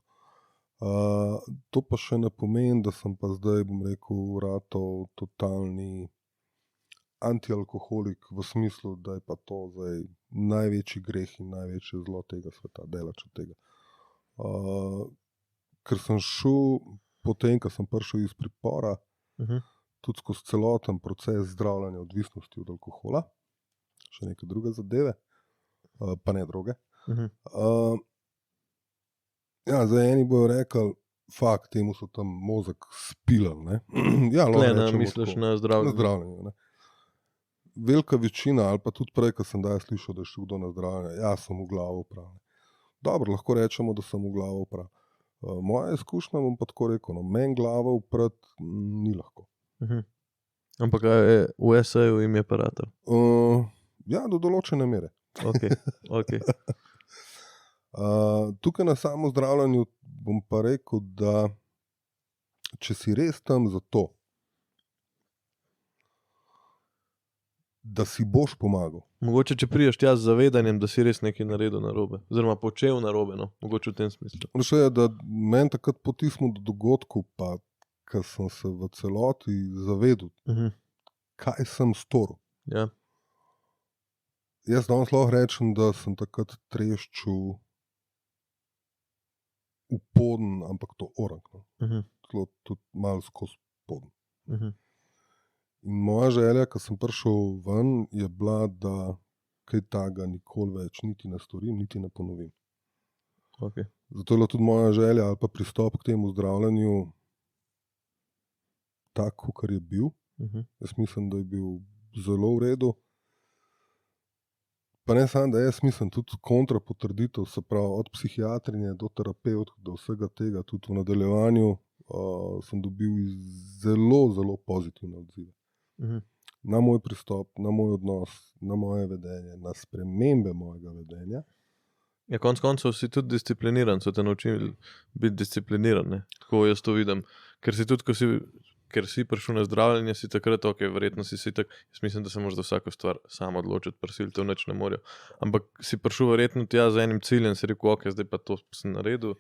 To pa še ne pomeni, da sem pa zdaj, bom rekel, ratov totalni antialkoholik v smislu, da je pa to zdaj največji greh in največje zlo tega sveta, delač od tega. Ker sem šel potem, ko sem prišel iz pripora, tudi skozi celoten proces zdravljenja odvisnosti od alkohola, še neke druge zadeve, pa ne droge. Ja, zdaj eni bojo rekli, fakt, temu so tam mozek spilali. Ja, misliš na zdravljenje? Na zdravljenje, ne. Velika večina, ali pa tudi prej, ko sem slišal, da je šel kdo na zdravljenje, ja, sem v glavo prav. Dobro, lahko rečemo, da sem v glavo prav. Moja izkušnja, bom pa tako rekel, meni glavo uprati ni lahko. Ampak v SAJ-u jim je parator? Ja, do določene mere. Ok. Tukaj na samo zdravljenju bom pa rekel, da če si res tam zato, da si boš pomagal. Mogoče, če priješ tja z zavedanjem, da si res nekaj naredil narobe, oziroma počel narobe, no, mogoče v tem smislu. Še je, da meni takrat po tistem dogodku, pa ko sem se v celoti zavedel, kaj sem storil. Ja. Jaz danes lahko rečem, da sem takrat treščil v poden, ampak to orang. Tlo tudi malo skozi poden. In moja želja, ko sem prišel ven, je bila, da kaj takega nikoli več niti ne storim, niti ne ponovim. Okay. Zato je bila tudi moja želja ali pa pristop k temu zdravljenju tak, kakor je bil. Jaz mislim, da je bil zelo v redu. Pa ne samo, da jaz mislim, tudi kontrapotrditev, se pravi od psihiatrinje do terapevtk, do vsega tega, tudi v nadaljevanju sem dobil zelo, zelo pozitivne odzive. Na moj pristop, na moj odnos, na moje vedenje, na spremembe mojega vedenja. Ja, konec koncev si tudi discipliniran, so te naučili biti discipliniran, ne? Tako jaz to vidim. Ker si tudi, ker si prišel na zdravljenje, si takrat, verjetno si tak, jaz mislim, da se moraš za vsako stvar sam odločiti, prisiliti, to nič ne morajo. Ampak si prišel verjetno tja z enim ciljem, si rekel, zdaj pa to sem naredil,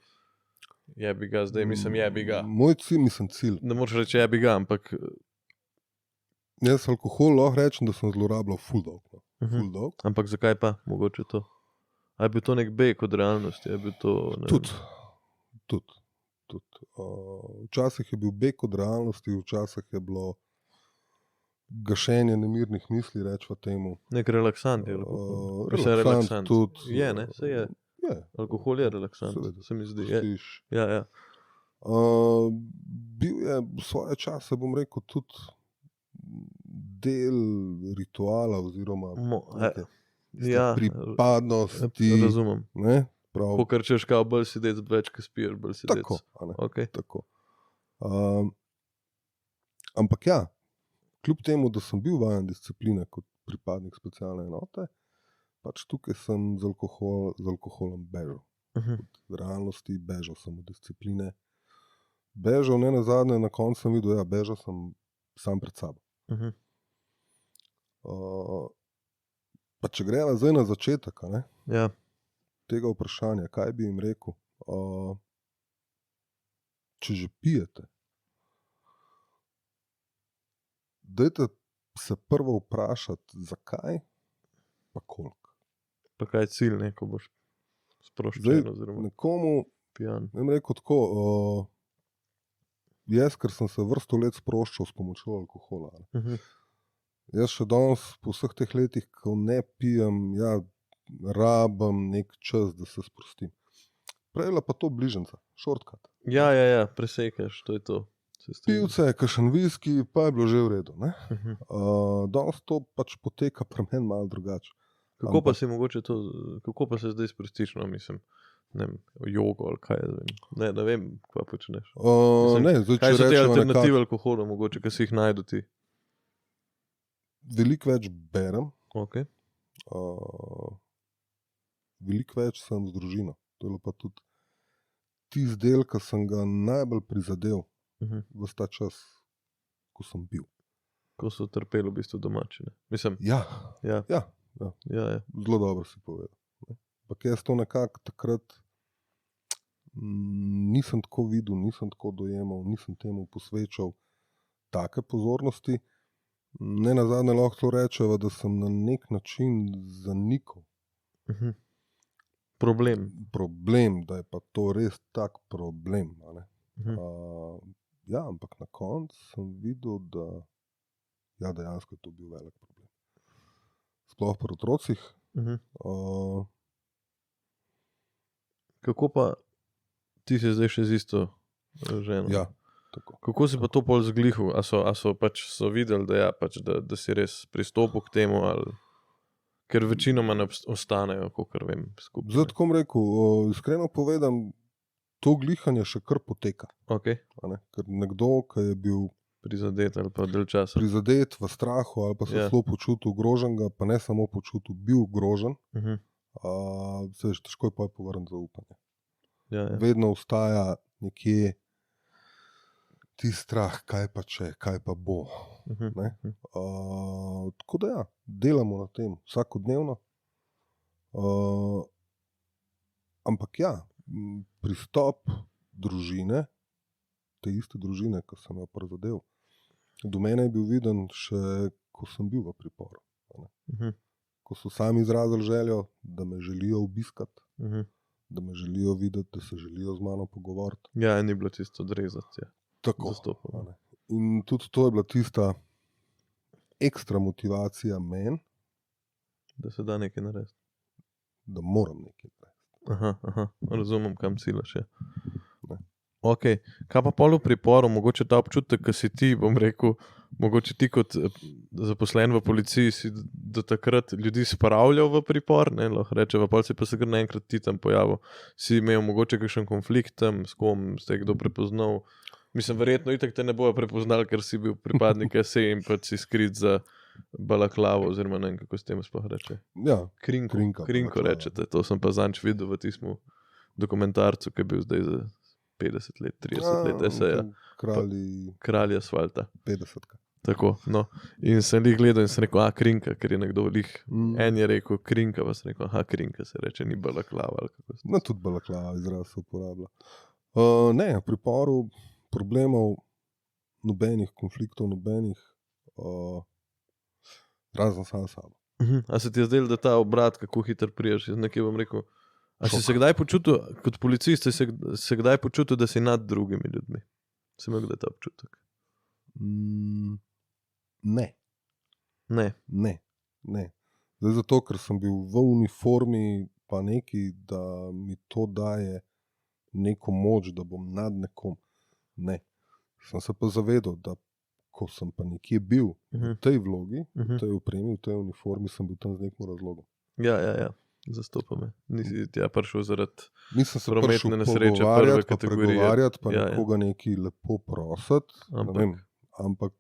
jebi ga, zdaj mislim jebi ga. Moj cilj. Ne moraš reči jebi ga, ampak... Jaz alkohol lahko rečem, da sem zlorabljal ful dolgo. Ampak zakaj pa, mogoče to? A je bil to nek beg od realnosti? Je bil to, Tudi. Včasih je bil beg od realnosti, včasih je bilo gašenje nemirnih misli, rečva temu. Nek relaksant je. Relaksant tudi. Je, ne? Se je. Je. Alkohol je relaksant, se mi zdi. Ja. Bil je v svoje čase, bom rekel, tudi del rituala oziroma pripadnosti. Razumem. Ne? Pokar češ kao bolj sedeti, več ko spiješ, bolj sedeti. Tako, Okay. Tako. Ampak ja, kljub temu, da sem bil vajen discipline kot pripadnik specialne enote, pač tukaj sem z alkoholom bežal. V realnosti bežal sem od discipline. Bežal, ne nazadnje, na koncu sem videl, bežal sem sam pred sabo. Pa če greva zdaj na začetek, ja. Tega vprašanja, kaj bi jim rekel, če že pijete, dajte se prvo vprašati, zakaj, pa koliko. Pa kaj je cilj, ko boš sproščen oziroma nekomu pijan. Ne bi rekel tako, jaz, ker sem se vrsto let sproščal s pomočjo alkohola. Jaz še danes, po vseh teh letih, ko ne pijem, rabim nek čas, da se sprostim. Prej pa to bližnjica, shortcut. Ja, presekaš, to je to. Pivce, kakšen viski, pa je bilo že v redu. Danes to pač poteka pri meni malo drugače. Kako pa si mogoče to, kako pa se zdaj sprostiš, mislim, ne vem, jogo ali kaj, ne vem, kaj počneš. Kaj so te alternative alkoholu, mogoče, kaj si jih najdu ti? Veliko več berem. Ok. Veliko več sem z družino. To je pa tudi tisti del, ki sem ga najbolj prizadel v ta čas, ko sem bil. Ko so trpeli v bistvu domači, ne? Mislim, Ja. Ja. Zelo dobro si povedal. Ampak jaz to nekako takrat nisem tako videl, nisem tako dojemal, nisem temu posvečal take pozornosti. Ne nazadnje lahko rečeva, da sem na nek način zanikal problem, da je pa to res tak problem. A ne? Ja, ampak na koncu sem videl, da ja, dejansko je to bil velik problem. Sploh pri otrocih. Kako pa ti si zdaj še z isto ženo? Ja, tako. Kako si pa to pol zglihal? A so pač so videli, da, ja, pač, da si res pristopil k temu? Ali... Ker večinoma ne ostanejo, kakor vem, skupaj. Zdaj, tako rekel, iskreno povedam, to glihanje še kar poteka. Okay. Ker nekdo, ki je bil prizadet ali pa del časa. Prizadet v strahu ali pa se zelo počutil ogroženega, pa ne samo počutil, bil ogrožen, se je težko pa povrniti zaupanje. Ja. Vedno ostaja nekje ti strah, kaj pa če, kaj pa bo. Tako da ja, delamo na tem vsakodnevno. Ampak ja, pristop družine, te iste družine, ki sem jo prizadel, do mene je bil viden še, ko sem bil v priporu. Ko so sami izrazili željo, da me želijo obiskati, da me želijo videti, da se želijo z mano pogovoriti. Ja, ni bilo tisto odrezati. Ja. Tako. In tudi to je bila tista ekstra motivacija meni, da se da nekaj narediti. Da moram nekaj narediti. Aha, razumem, kam ciljaš. Ok, kaj pa pol v priporu, mogoče ta občutek, ki si ti, bom rekel, mogoče ti kot zaposlen v policiji si do takrat ljudi spravljal v pripor, ne, lahko reče, v pol si pa se kar naenkrat ti tam pojavil. Si imel mogoče kakšen konflikt tam, s kom ste kdo prepoznal? Mislim, verjetno itak te ne bojo prepoznali, ker si bil pripadnik SE in pa si skrit za balaklavo, oziroma ne vem, kako s tem sploh reče. Ja, Krinko rečete, to sem pa zanč videl v tismu dokumentarcu, ki je bil zdaj za 50 let, 30 let SE-ja. Kralj asfalta. 50. Tako, no. In sem jih gledal in sem rekel, krinka, ker je nekdo lih. En je rekel krinka, pa sem rekel, krinka se reče, ni balaklava. No, tudi balaklava izraz se uporablja. Ne, v priporu problemov, nobenih konfliktov, nobenih, razen sam sabo. A se ti je zdelo, da ta obrat, kako hitro priješ, nekaj bom rekel, a si se kdaj počutil, kot policist, se kdaj počutil, da si nad drugimi ljudmi? Si imel kdaj ta občutek? Ne. Ne. Zdaj zato, ker sem bil v uniformi, pa neki, da mi to daje neko moč, da bom nad nekom. Ne. Sem se pa zavedal, da ko sem pa nekje bil v tej vlogi, v tej opremi, v tej uniformi, sem bil tam z nekim razlogom. Ja. Zastopa me. Nisi tja prišel zaradi prometne nesreče prve kategorije. Pregovarjati, pa nekoga nekaj lepo prositi. Ampak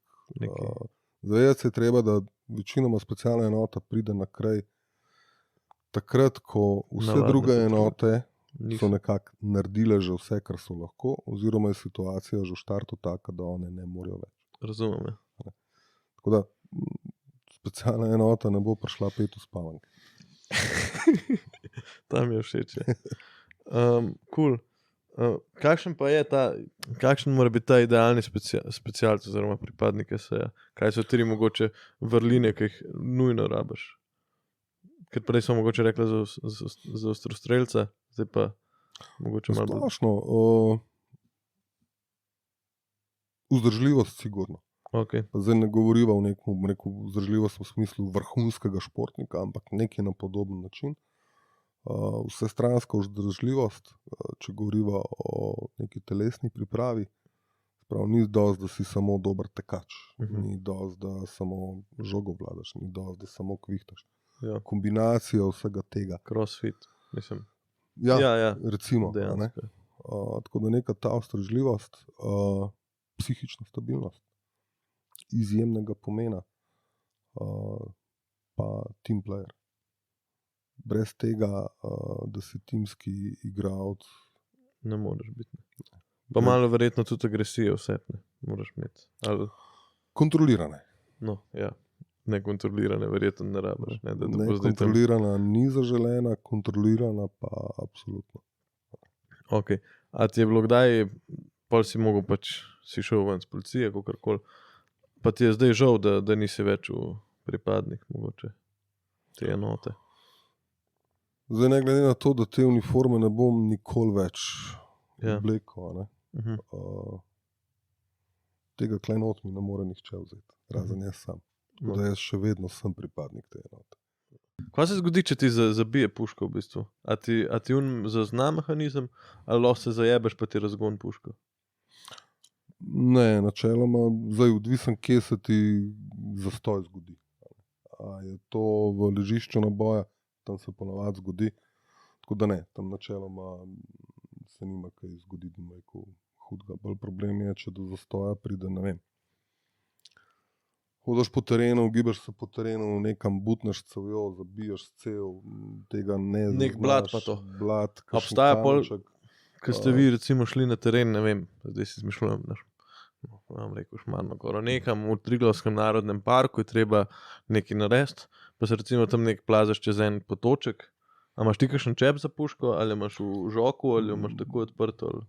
zavedati se je treba, da večinoma specialna enota pride na kraj takrat, ko vse druge enote so nekako naredile že vse, kar so lahko, oziroma je situacija že v štartu taka, da one ne morejo več. Razumem. Tako da specialna enota ne bo prišla 5 v spavanke. Tam je všeč. Cool. Kakšen pa je kakšen mora biti ta idealni specialc oziroma pripadnik SE-ja? Kaj so tri mogoče vrline, ki jih nujno rabiš? Ker prej so mogoče rekla za ostrostrelca, zdaj pa mogoče malo... Splošno, vzdržljivost sigurno. Okay. Zdaj ne govoriva v nekom vzdržljivost v smislu vrhunskega športnika, ampak nekaj na podoben način. Vsestranska vzdržljivost, če govoriva o neki telesni pripravi, prav ni dosti, da si samo dober tekač, ni dosti, da samo žogo vladaš, ni dosti, da samo kvihtaš. Ja. Kombinacija vsega tega. Crossfit, mislim. Ja. Recimo. Tako da neka ta vzdržljivost, psihična stabilnost, izjemnega pomena, pa team player. Brez tega, da si timski igralec, ne moreš biti. Pa malo verjetno tudi agresije vse, ne moraš imeti. Ali... Kontrolirane. No, ja. Nekontrolirane verjetno ne rabiš. Nekontrolirana ni zaželena, kontrolirana pa absolutno. Ok. A ti je bilo kdaj, pol si mogel pač, si šel ven z policije, kakorkoli, Pa ti je zdaj žal, da nisi več pripadnik mogoče te enote. Zdaj ne glede na to, da te uniforme ne bom nikoli več oblekel, tega klenot mi ne more nihče vzeti, razen jaz sam. Da jaz še vedno sem pripadnik te enote. Kaj se zgodi, če ti zabije puško v bistvu? A ti zazna mehanizem ali lahko se zajebeš pa ti razgon puško? Ne, načeloma, zdaj odvisen, kje se ti zastoj zgodi. A je to v ležišču naboja, tam se ponavadi zgodi, tako da ne, tam načeloma se nima kaj zgoditi, hudega. Bolj problem je, če do zastoja pride, ne vem. Hodaš po terenu, gibaš se po terenu, nekam butneš cevjo, zabiješ cev, tega ne zaznaš. Nek blat pa to. Blat, obstaja pol, ko ste vi recimo šli na teren, ne vem, zdaj si izmišljujem, vam rekel Šmarno goro, nekam v Triglavskem narodnem parku je treba nekaj narediti, pa se recimo tam nek plazaš čez en potoček. A imaš ti kakšen čep za puško, ali imaš v žoku, ali imaš tako odprto, ali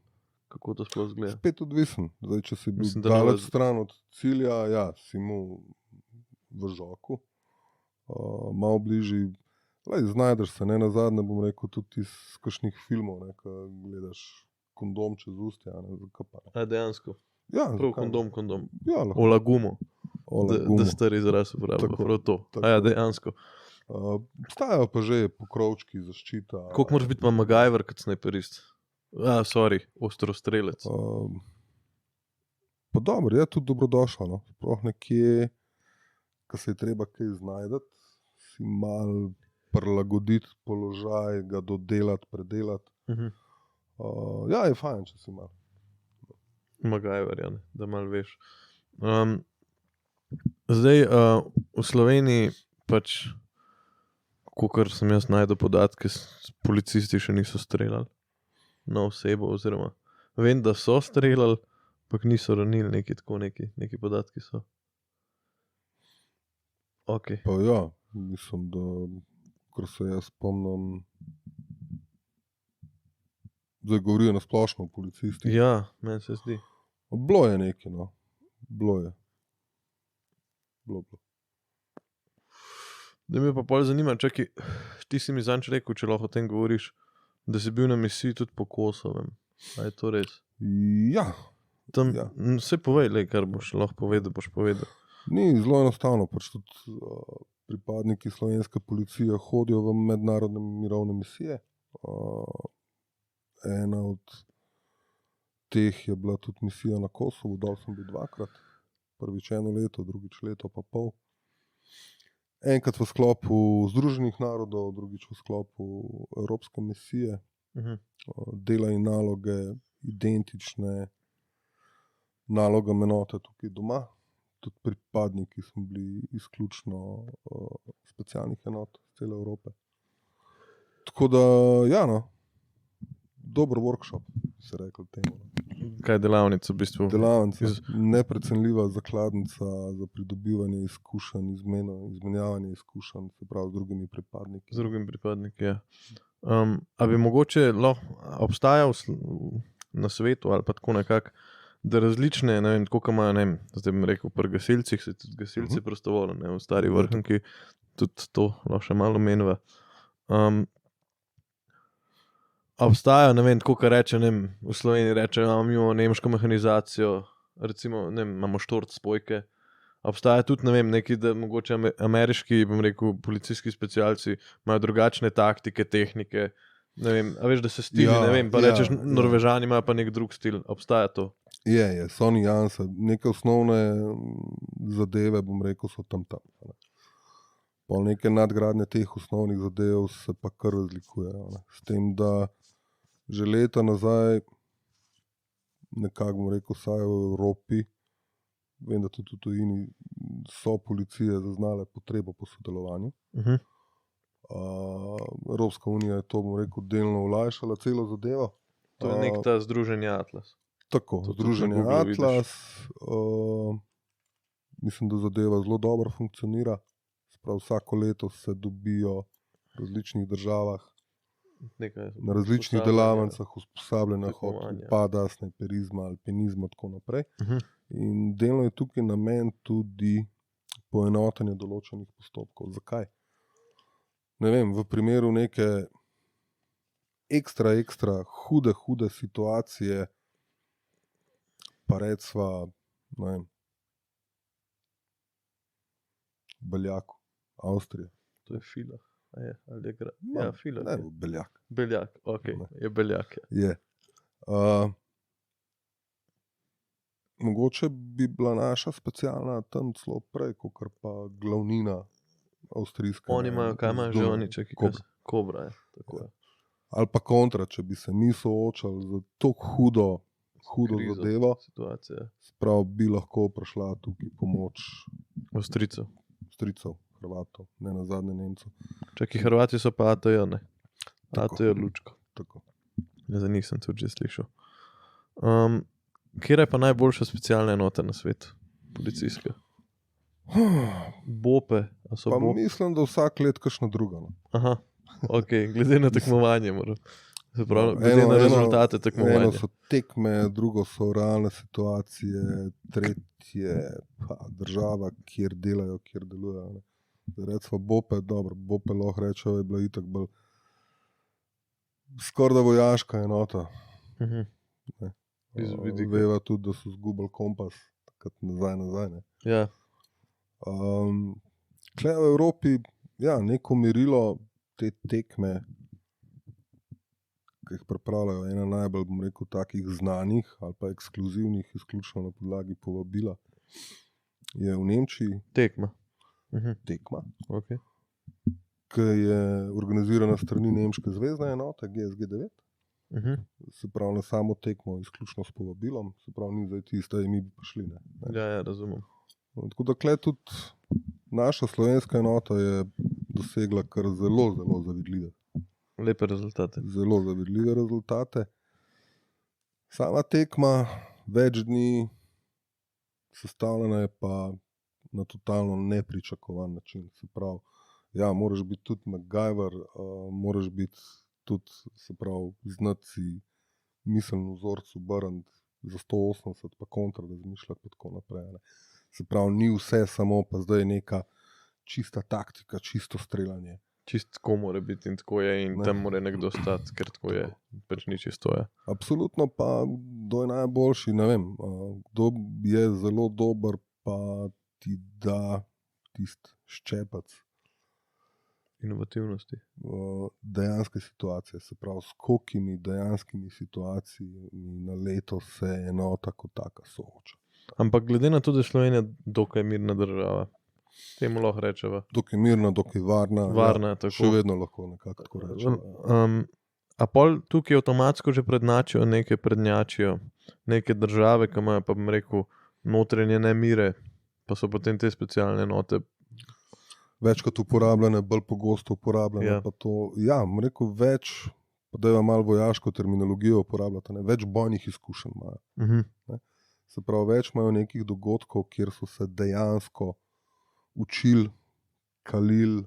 kako to sploh izgleda? Spet odvisen. Zdaj, če si bil daleč stran od cilja, ja, si mu v žoku, malo bližji. Znajdeš se, ne, nazadnje bom rekel tudi iz kakšnih filmov, ne, ko gledaš kondom čez ustja, ne, zakapane. A dejansko? Ja, prav kondom. Ja, lahko. O lagumu. Da stari izraz uporablja, prav to. A ja, dejansko. Obstajajo pa že pokrovčki, zaščita. Koliko moraš biti pa MacGyver kot snajperist? Ostrostrelec. Pa dobro, je tudi dobrodošlo, no. Sploh nekje, ko se je treba kaj znajdati, si malo prilagoditi položaj, ga dodelati, predelati. Ja, je fajn, če si malo. MacGyver, ja, ne, da malo veš. Zdaj, v Sloveniji pač, kakor sem jaz najdel podatke, policisti še niso streljali na osebo, oziroma vem, da so streljali, ampak niso ranili, neki podatki so. Okay. Pa ja, mislim, da kar se jaz spomnim, zdaj govorijo na splošno o policistih. Ja, meni se zdi. Bilo je nekaj, no. Bilo je. Bilo. Da me pa pol zanima, čakaj, ti si mi zanč rekel, če lahko o tem govoriš, da si bil na misiji tudi po Kosovem. A je to res? Ja. Tam, ja. Vse povej, kar boš lahko povedal, boš povedal. Ni zelo enostavno, pač tudi pripadniki slovenske policije hodijo v mednarodne mirovne misije. Ena od teh je bila tudi misija na Kosovu, dol sem bil 2-krat. Prvič 1 leto, drugič leto pa pol. Enkrat v sklopu Združenih narodov, drugič v sklopu Evropske misije. Dela in naloge identične nalogam enote tukaj doma. Tudi pripadniki smo bili izključno specialnih enot z cele Evrope. Tako da, ja, no, dober workshop, se rekel temu. Kaj je delavnica v bistvu? Delavnica, neprecenljiva zakladnica za pridobivanje izkušenj, izmenjavanje izkušenj, se pravi z drugimi pripadniki. Z drugimi pripadniki, ja. A bi mogoče obstajal na svetu ali pa tako nekako, da različne, ne vem, tako imajo, ne vem, zdaj bom rekel, pri gasilcih, se tudi gasilci prostovoljno, ne, v Stari Vrhniki, tudi to lahko še malo menva. Obstajajo, ne vem, tako kar reče, ne vem, v Sloveniji reče, imamo nemško mehanizacijo, recimo, ne vem, imamo štort spojke. Obstaja tudi, ne vem, neki, da mogoče ameriški, bom rekel, policijski specialci imajo drugačne taktike, tehnike, ne vem, a veš, da se stili, ne vem, pa rečeš, Norvežani imajo pa nek drug stil. Obstaja to? Je, so nijanse. Neke osnovne zadeve, bom rekel, so tam. Pol neke nadgradnje teh osnovnih zadev se pa kar razlikujejo. S tem, da že leta nazaj, nekako bom rekel, vsaj v Evropi, vem, da tudi v tujini, so policije zaznale potrebo po sodelovanju. Evropska unija je to, bom rekel, delno olajšala celo zadevo. To je nek ta združenje Atlas. Tako, združenje Atlas. Mislim, da zadeva zelo dobro funkcionira. Sprav vsako leto se dobijo v različnih državah na različnih delavnicah, usposabljanja, tekmovanja. pada, snajperizma, alpinizma, tako naprej. In delno je tukaj namen tudi poenotenje določenih postopkov. Zakaj? Ne vem, v primeru neke ekstra hude situacije, pa recva, ne vem, Beljaku, Avstrija. To je Filah. Ali je ja, Filah. Ne, Beljak. Beljak, ok, je Beljak. Je. Mogoče bi bila naša specialna tam celo prej, kakor pa glavnina avstrijska. Oni imajo, kaj imajo že oni, Kobra je. Tako je. Ali pa kontra, če bi se mi soočali z tako hudo zadevo, sprav bi lahko prišla tukaj pomoč Avstrijcev, Hrvatov, ne nazadnje Nemcev. Čakaj, Hrvati so pa ATJ, ne? Tako. ATJ Lučko. Tako. Ja, za njih sem tudi že slišal. Kjer je pa najboljša specialna enota na svetu? Policijska? Bope. Pa mislim, da vsak let kakšna druga. No. Aha, ok, glede na tekmovanje moram. Glede na rezultate tekmovanja. Eno so tekme, drugo so realne situacije, tretje pa država, kjer delajo, kjer delujejo. Ne. Recimo Bope, dobro, Bope lahko rečejo, je bila itak bolj skorda vojaška enota. Veva tudi, da so zgubili kompas, takrat nazaj. Ne. Ja. Kle v Evropi, ja, neko merilo te tekme, ki jih pripravljajo, ena najbolj, bom rekel, takih znanih ali pa ekskluzivnih, izključno na podlagi povabila, je v Nemčiji tekma. Okay. Ki je organizirana strani nemške zvezne enote GSG 9. Se pravi, na samo tekmo izključno s povabilom, se pravi, ni zdaj tista, mi bi prišli. Ne. Ja, razumem. Tako da kle tudi naša slovenska enota je dosegla kar zelo zavidljive. Lepe rezultate. Zelo zavidljive rezultate. Sama tekma več dni, sestavljena je pa na totalno nepričakovan način. Se pravi, ja, moraš biti tudi MacGyver, moraš biti tudi, se pravi, znati si miselni vzorc obrniti za 180 pa kontra razmišljati pa tako naprej. Ne. Se pravi, ni vse samo pa zdaj neka čista taktika, čisto streljanje. Čist ko mora biti in tako je in tam mora nekdo stati, ker tako je, pač ni čisto je. Absolutno pa, kdo je najboljši, ne vem, kdo je zelo dober, pa ti da tist ščepac. Inovativnosti. Dejanske situacije, se pravi, s kolikimi dejanskimi situacijami na leto se enota kot taka sooča. Ampak glede na to, da je Slovenija dokaj mirna država, temu lahko rečeva. Dokaj mirna, dokaj varna, ja, tako. Še vedno lahko nekako tako rečeva. A pol tukaj avtomatsko že prednjačijo neke države, ki imajo, pa bom rekel, notranje nemire, pa so potem te specialne enote večkrat uporabljene, bolj pogosto uporabljene. Ja. Pa to, ja, bom rekel več, pa da je malo vojaško terminologijo uporabljati, ne, več bojnih izkušenj imajo. Se pravi, več imajo nekih dogodkov, kjer so se dejansko učili, kalili,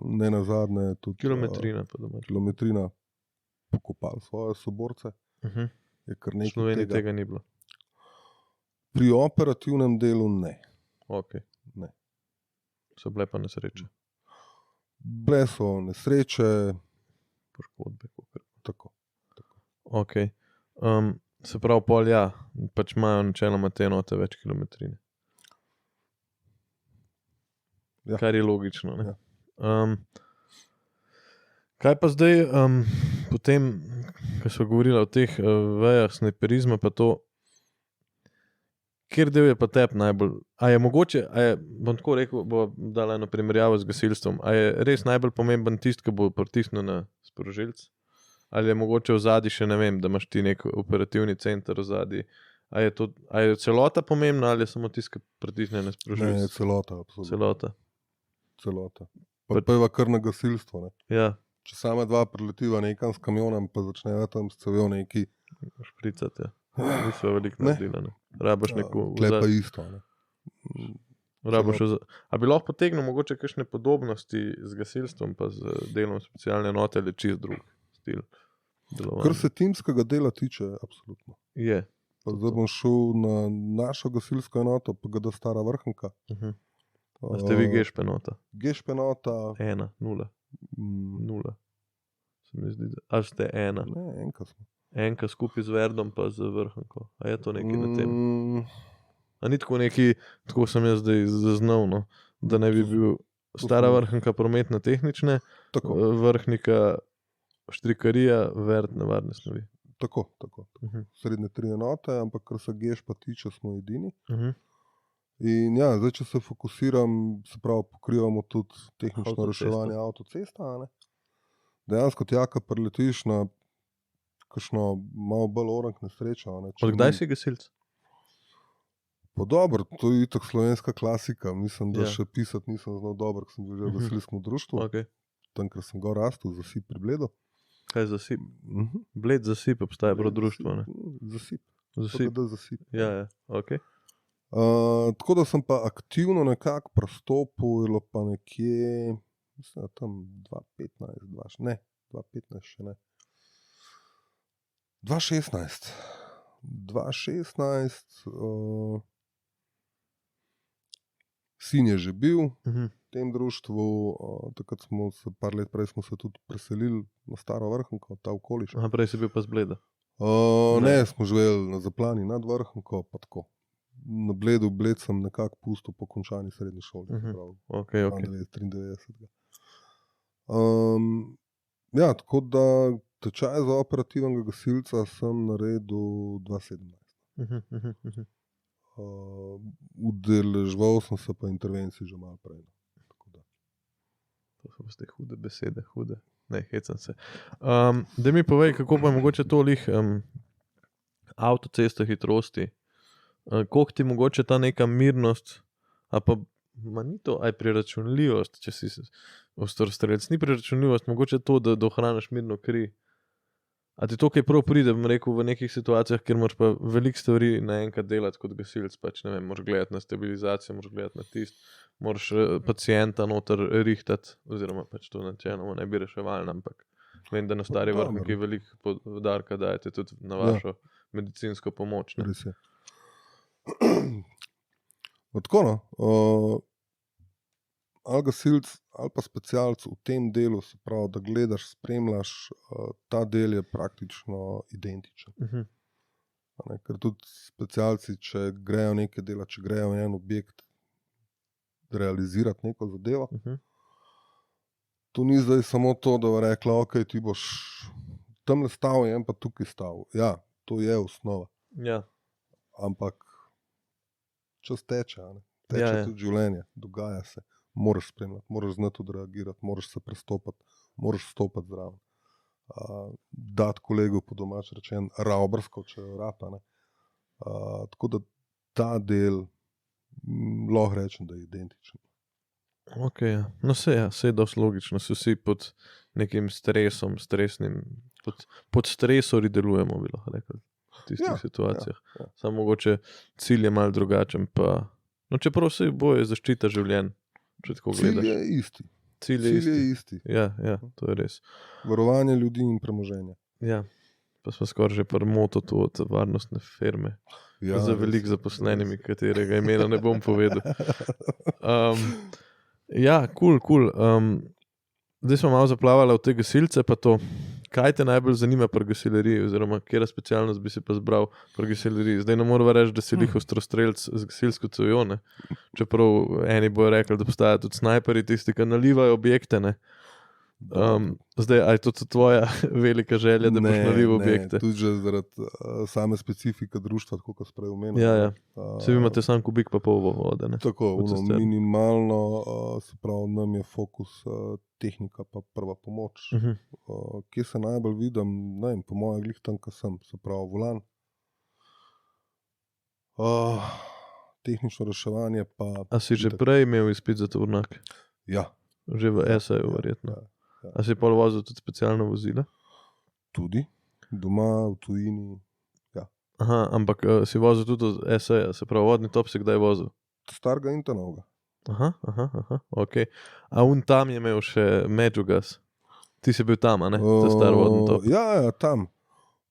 ne nazadnje tudi kilometrina pokopali svoje soborce. Je kar nekaj Sloveniji tega ni bilo. Pri operativnem delu ne. Ok. Ne. So bile pa nesreče. Bile so nesreče. Poškodbe. Tako. Ok. Se pravi, pol ja, pač imajo načeloma te enote več kilometrine. Ja. Kar je logično, ne? Ja. Kaj pa zdaj, potem, ko smo govorili o teh vejah snajperizma, pa to, kjer del je pa tep najbolj, a je mogoče, bom tako rekel, bo dala eno primerjavo z gasilstvom, a je res najbolj pomemben tist, ki bo pritisnil na sprožilec? Ali je mogoče v zadnji še, ne vem, da imaš ti nek operativni center v zadnji? A je celota pomembna ali je samo tist, ki pritisne na sprožilec? Ne, celota, absolutno. Celota. Pa je kar na gasilstvo, ne? Ja. Če sama dva preletiva nekam s kamionom, pa začnejo tam s cevjo neki špricati, ja. Niso veliko naredila, ne. Rabaš neko tle pa isto, ne. A bi lahko potegnil mogoče kakšne podobnosti z gasilstvom pa z delom specialne enote ali čist drug? stil delovanja. Kar se timskega dela tiče, absolutno. Je. Pa zdaj bom šel na našo gasilsko enoto, pa ga da Stara Vrhnika. A ste vi gešp enota? Gešp enota. 1, 0. 0. Se mi zdi, da. Ali ste 1? Ne, enka smo. Enka skupaj z Verdom pa z Vrhnko. A je to nekaj na tem? A ni tako neki, tako sem jaz zdaj zaznal, no, da ne bi bil Stara Vrhnka prometna tehnične, Tako. Vrhnika štrikarija, Verd nevarne snovi. Tako. Srednje 3 enote, ampak kar se gešpa tiče, smo edini. In ja, zdaj, če se fokusiram, se pravi, pokrivamo tudi tehnično reševanje avtocesta. Ne? Dejansko tjaka priletiš na kakšno malo bolj orang nesrečo. Od kdaj si gasilc? Po dobro, to je itak slovenska klasika. Mislim, da še pisati nisem znal dobro, ker sem bil že v gasilskem društvu. Okay. Tam, ker sem gor rastel, Zasip pri Bledu. Kaj je Zasip? Bled Zasip obstaja prav društvo, ne? Zasip. Zasip. Ja, ok. Tako da sem pa aktivno nekako prestopil, pa nekje, mislim, tam 2015, ne, 2015 še ne. 2016. 2016, sin je že bil v tem društvu, takrat smo se, par let prej smo se tudi preselili na Staro Vrhnko, ta okoliš. Aha, prej si bil pa z Bleda? Ne, smo živeli na Zaplani nad Vrhnko, pa tako. Na Bledu, Bled sem nekako pustil po končani srednji šoli. Okay. 93. Ja, tako da tečaj za operativnega gasilca sem naredil 2017. Udeleževal sem se pa intervenciji že malo prej. To so ste hude besede, hude. Ne, hecam se. Da mi povej, kako pa je mogoče to lih avtocesta hitrosti. Koliko ti mogoče ta neka mirnost, a pa ni to, aj preračunljivost, če si ostrostrelec, ni preračunljivost, mogoče to, da ohraniš mirno kri. A ti to, kaj prav pride, bom rekel, v nekih situacijah, kjer moraš pa veliko stvari naenkrat delati kot gasilc, pač ne vem, moraš gledati na stabilizacijo, moraš gledati na tist, moraš pacienta noter rihtati, oziroma pač to načeloma ne bi reševali, ampak vem, da na Stari Vrhniki veliko poudarka dajete tudi na vašo medicinsko pomoč. Ne? Res je. Tako no, ali gasilc ali pa specialc v tem delu, se pravi, da gledaš, spremljaš, ta del je praktično identičen. Ker tudi specialci, če grejo nekaj dela, če grejo v en objekt realizirati neko zadevo, to ni zdaj samo to, da bo rekla, ok, ti boš tamle stal in pa tukaj stal. Ja, to je osnova. Ja. Ampak čas teče, teče tudi življenje, dogaja se. Moraš spremljati, moraš znati odreagirati, moraš se prestopati, moraš stopati zraven. Dati kolegu po domač rečen ravbrsko, če je rapa. Tako da ta del lahko rečem, da je identičen. Ok, ja. No se je dosti logično, se vsi pod nekim stresom, stresnim, pod stresori delujemo, bi lahko rekli, v tistih situacijah. Ja. Samo mogoče cilj je malo drugačen, pa, no čeprav se boje zaščita življenj. Cilj je isti. Cilj je isti. Ja, to je res. Varovanje ljudi in premoženja. Ja, pa smo skoraj že pri mototu od varnostne firme. Ja, za veliko zaposlenimi, katerega imena ne bom povedal. Ja, cool. Zdaj smo malo zaplavali v te gasilce, pa to, kaj te najbolj zanima pri gasileriji, oziroma katera specialnost bi si pa zbral pri gasileriji. Zdaj ne moramo reči, da si lih ostrostrelc z gasilsko cevjo, ne. Čeprav eni bojo rekli, da obstaja tudi snajperi, tisti, ki nalivajo objekte, ne. Zdaj, aj to tvoja velika želja, da boš nalival objekte? Ne, tudi že zaradi same specifike društva, tako kot sprej omenil. Ja. Se vi imate sam kubik pa pol vode, ne? Tako, minimalno, se pravi, nam je fokus tehnika pa prva pomoč. Kje se najbolj vidim, ne vem, po mojem glih tam, ko sem, se pravi, volan. Tehnično reševanje pa... A si že prej imel izpit za tovornjak? Ja. Že v SAJ-u verjetno. Ja. A si pol vozil tudi specialno vozila? Tudi. Doma, v tujini, ja. Aha, ampak si vozil tudi od SAJ-a, se pravi, vodni top si kdaj vozil? Starega in ta novega. Aha, ok. A tam je imel še Medžugas? Ti si bil tam, a ne? Ta star vodni top. Ja, tam.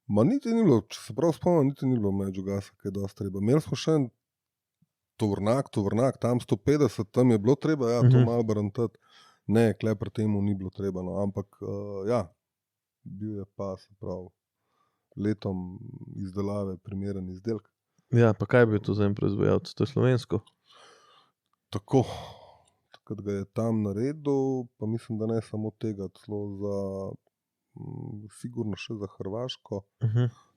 Ma niti ni bilo, če se prav spomnim, niti ni bilo Medžugasa, kaj dosti treba. Imeli smo še en tovornjak, tam 150, tam je bilo treba, ja, to malo barantati. Ne, klepr temu ni bilo treba, no, ampak ja, bil je pa, se pravi, letom izdelave primeren izdelek. Ja, pa kaj bi to za en proizvajalec? To je slovensko? Tako, takrat ga je tam naredil, pa mislim, da ne samo tega, celo za, sigurno še za Hrvaško,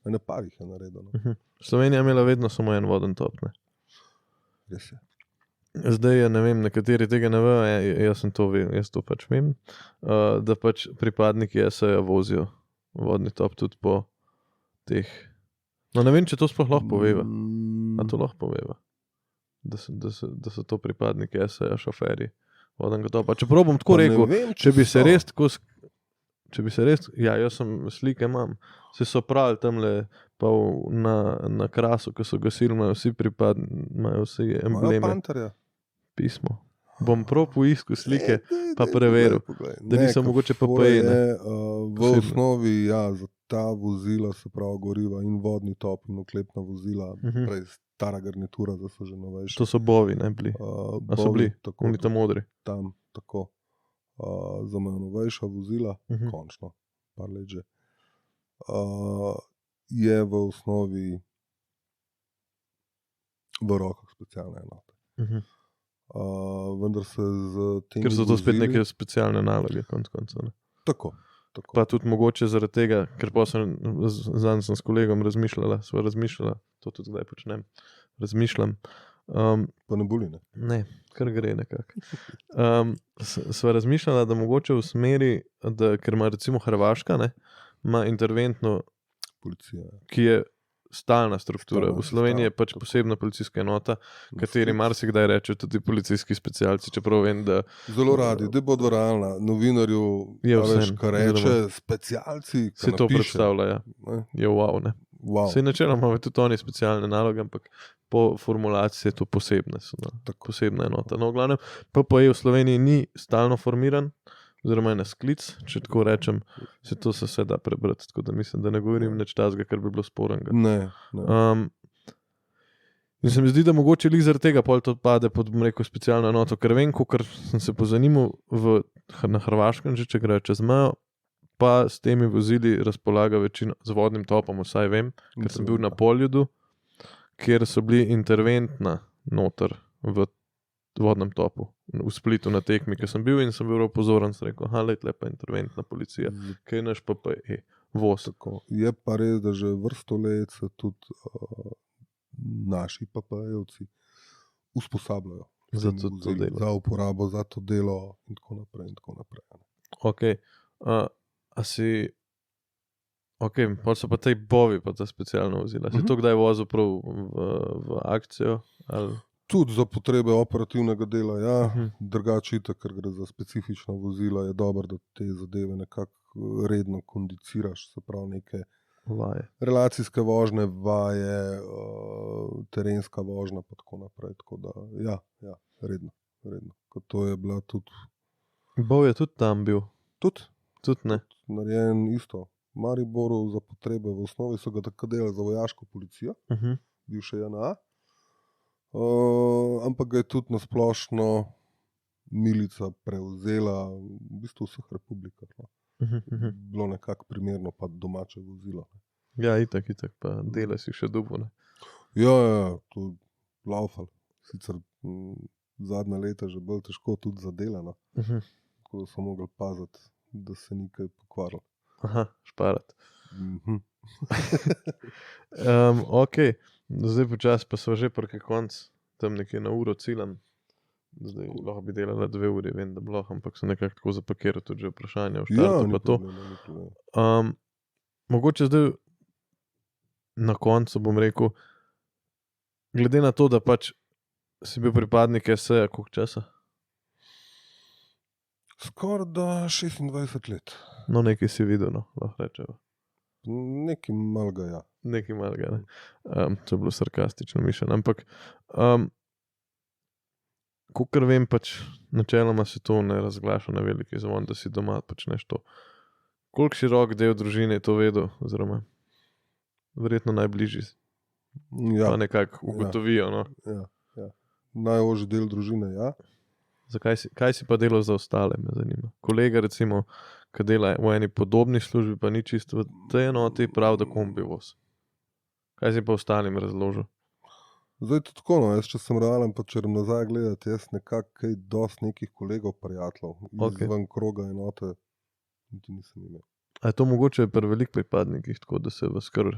ene parih je naredil. No. Slovenija je imela vedno samo en voden top, ne? Res je. Zdaj je, ne vem, nekateri tega ne vejo, jaz to pač vem, da pač pripadniki SA-ja vozijo vodni top tudi po teh. No, ne vem, če to sploh lahko poveva. A to lahko poveva? Da so to pripadniki SA-ja šoferji vodenega topa. Čeprav bom tako rekel, vem, če bi se res, ja, jaz sem slike imam, so pravili tamle pa na Krasu, ko so gasili, imajo vsi embleme. Imajo panterja. Pismo. Bom prav poiskal slike, pa preveril, da nisem mogoče pa pojene. V osnovi, ja, za ta vozila, se pravi goriva in vodni top in oklepna vozila, prej stara garnitura, da so že novejši. To so bovi, ne bili? A so bili? Oni tam modri? Tam, tako. Za moja novejša vozila, končno, par let že, je v osnovi v rokah specialne enote. Vendar se z temi ker so to spet neke specialne naloge, konc koncev. Tako. Pa tudi mogoče zaradi tega, ker pa sem s kolegom razmišljala, to tudi zdaj počnem, razmišljam. Pa ne boli, ne? Ne, kar gre nekako. Sva razmišljala, da mogoče v smeri, ker ima recimo Hrvaška, ne, ima interventno Policija. Ki je stalna struktura. V Sloveniji je pač posebna policijska enota, kateri marsikdaj reče tudi policijski specialci, čeprav vem, da... Zelo radi, da bo realna, novinarju, kar reče, specialci, se to predstavlja, ja. Je wow, ne. Wow. Sej načeloma imajo tudi oni specialne naloge, ampak po formulaciji je to posebna enota. No, v glavnem, PPE v Sloveniji ni stalno formiran, oziroma je na sklic, če tako rečem, se da prebrati, tako da mislim, da ne govorim nič tazga, kar bi bilo sporenega. Ne. In se mi zdi, da mogoče lih zaradi tega pol to pade pod, bom rekel, specialno enoto, ker vem, ker sem se pozanimal na Hrvaškem, že če gre čez mejo, pa s temi vozili razpolaga večino z vodnim topom, vsaj vem, ker sem bil na Poljudu, kjer so bili interventna noter v vodnem topu, v Splitu na tekmi, ker sem bil in sem bil pozoren, sem rekel, lejtle pa interventna policija, kaj naš PPE, voz. Tako. Je pa res, da že vrsto let se tudi naši PPE-ovci usposabljajo za uporabo, za to delo in tako naprej. Ok, pa so pa te bovi, pa ta specialna vozila. Si to kdaj vozil prav v akcijo? Ali? Tudi za potrebe operativnega dela, ja. Drugače itak, ker gre za specifična vozila, je dobro, da te zadeve nekako redno kondiciraš, se pravi neke vaje. Relacijske vožnje, vaje, terenska vožnja pa tako naprej. Tako da, ja, redno. To je bila tudi... Bov je tudi tam bil? Tudi, ne. Narejen isto. Mariboru za potrebe, v osnovi so ga tako delali za vojaško policijo, bil še JNA. Ampak ga je tudi na splošno milica prevzela v bistvu v vseh republikah. No. Bilo nekako primerno pa domače vozilo. Ja, itak, pa dele si še dubo, ne? Ja, to laufal. Sicer zadnja leta že bolj težko tudi zadelano. Tako da so mogli paziti, da se ni kaj pokvarilo. Šparati. Ok. Zdaj počas pa so že prke konc, tam nekje na uro ciljam. Zdaj lahko bi delala 2 uri, vem, da bi lahko, ampak sem nekako tako zapakiral tudi že vprašanje v štartu pa to. Mogoče zdaj na koncu bom rekel, glede na to, da pač si bil pripadnik SA-ja, koliko časa? Skoraj da 26 let. No, nekaj si videl, no, lahko rečeva. Nekaj malega, ja. Nekaj malega, ne. To je bilo sarkastično mišljeno, ampak kakor vem, pač načeloma se to ne razglaša na veliki zvon, da si doma počneš to. Koliko širok del družine je to vedel, oziroma verjetno najbližji, Ja, pa nekako ugotovijo. No? ja. Najožji del družine, ja. Kaj si pa delal za ostale, me zanima. Kolega recimo, ki dela v eni podobni službi, pa ni čisto v tej enoti, prav da kombi voz. Kaj si pa ostalim razložil? Zdaj to tako, no, jaz če sem realen, pa če grem nazaj gledati, jaz nekako kaj dosti nekih kolegov, prijateljev, izven kroga enote, niti nisem imel. A je to mogoče pri velik pripadnikih, tako da se vas kar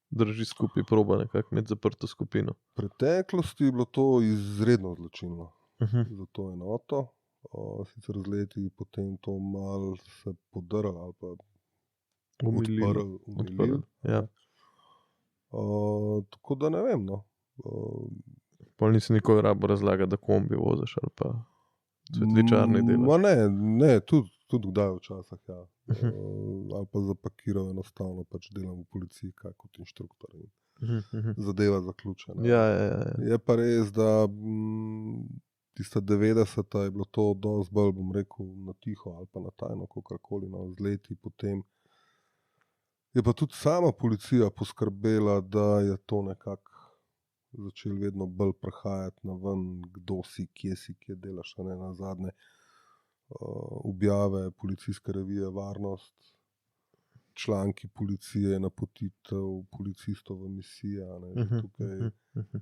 drži skupaj, proba nekako imeti zaprto skupino? V preteklosti je bilo to izredno odločilno za to enoto. Sicer z leti potem to malo se podarilo ali pa umililo. Ja. Tako da ne vem, no. Pol nisi nikoli rabo razlagati, da kombi voziš ali pa cvetličarni delaš. Ne, tudi kdaj včasih, ja. Ali pa zapakiral enostavno, pač delam v policiji kot inštruktor in zadeva zaključena. Ja. Je pa res, da tista 90-ta je bilo to dosti bolj, bom rekel, na tiho ali pa na tajno, kakorkoli, no, z leti potem. Je pa tudi sama policija poskrbela, da je to nekako začel vedno bolj prehajati na ven, kdo si, kje delaš, a ne, na zadnje objave policijske revije Varnost, članki policije, napotitev policistov v misije, a ne, že tukaj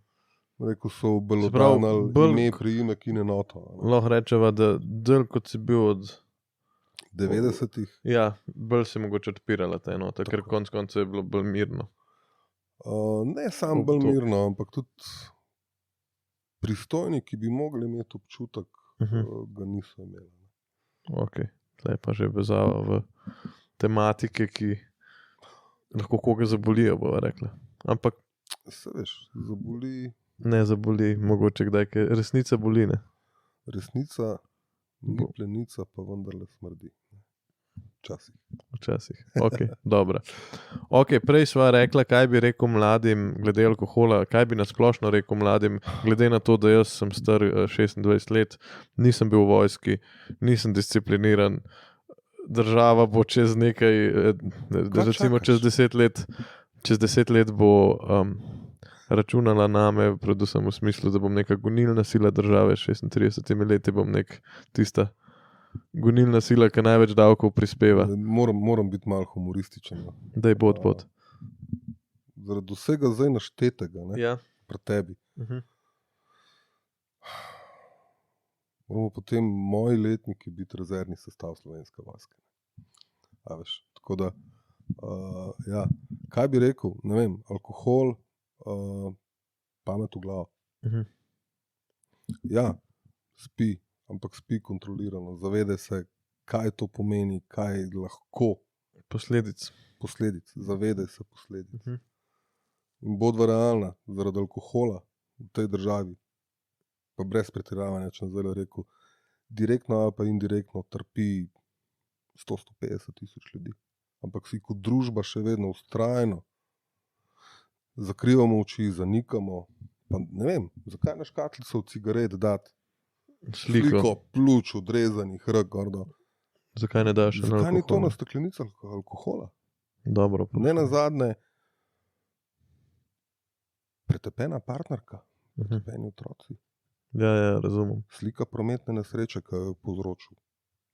rekel so obelodanili ime, priimek in enoto. Lahko rečeva, da del kot si bil od 90-ih. Ja, bolj se mogoče odpirala ta enota, ker konec koncev je bilo bolj mirno. Ne samo bolj mirno, ampak tudi pristojni, ki bi mogli imeti občutek, ga niso imeli. Ok, zdaj pa že vezava v tematike, ki lahko koga zabolijo, bova rekla. Ampak se veš, zaboli. Ne zaboli, mogoče kdaj, ker resnica boli, ne? Resnica ni plenica, pa vendarle smrdi. Včasih. Ok, dobro. Ok, prej sva rekla, kaj bi rekel mladim glede alkohola, kaj bi nasplošno rekel mladim, glede na to, da jaz sem star 26 let, nisem bil v vojski, nisem discipliniran, država bo čez nekaj, recimo čez 10 let bo računala name, predvsem v smislu, da bom neka gonilna sila države, 36 leti bom tista gonilna sila, ki največ davkov prispeva. Moram biti malo humorističen. Daj bod. Zaradi vsega zdaj naštetega, ne? Ja. Pri tebi. Moramo potem moji letniki biti rezervni sestav Slovenske vojske. A veš, tako da, ja, kaj bi rekel, ne vem, alkohol, pamet v glavo. Ja, spi, ampak spi kontrolirano, zavedaj se, kaj to pomeni, kaj lahko. Posledic, zavedaj se posledic. In bodva realna, zaradi alkohola v tej državi, pa brez pretiravanja, če zdaj rekel, direktno ali pa indirektno trpi 100-150 tisoč ljudi. Ampak si kot družba še vedno vztrajno zakrivamo oči, zanikamo, pa ne vem, zakaj na škatlico cigaret dati sliko pljuč, odrezanih, gordo. Zakaj ne daš na alkohol? Zakaj ni to na steklenico alkohola? Dobro. Ne nazadnje pretepena partnerka, pretepeni otroci. Ja, razumem. Slika prometne nesreče, ki jo je povzročil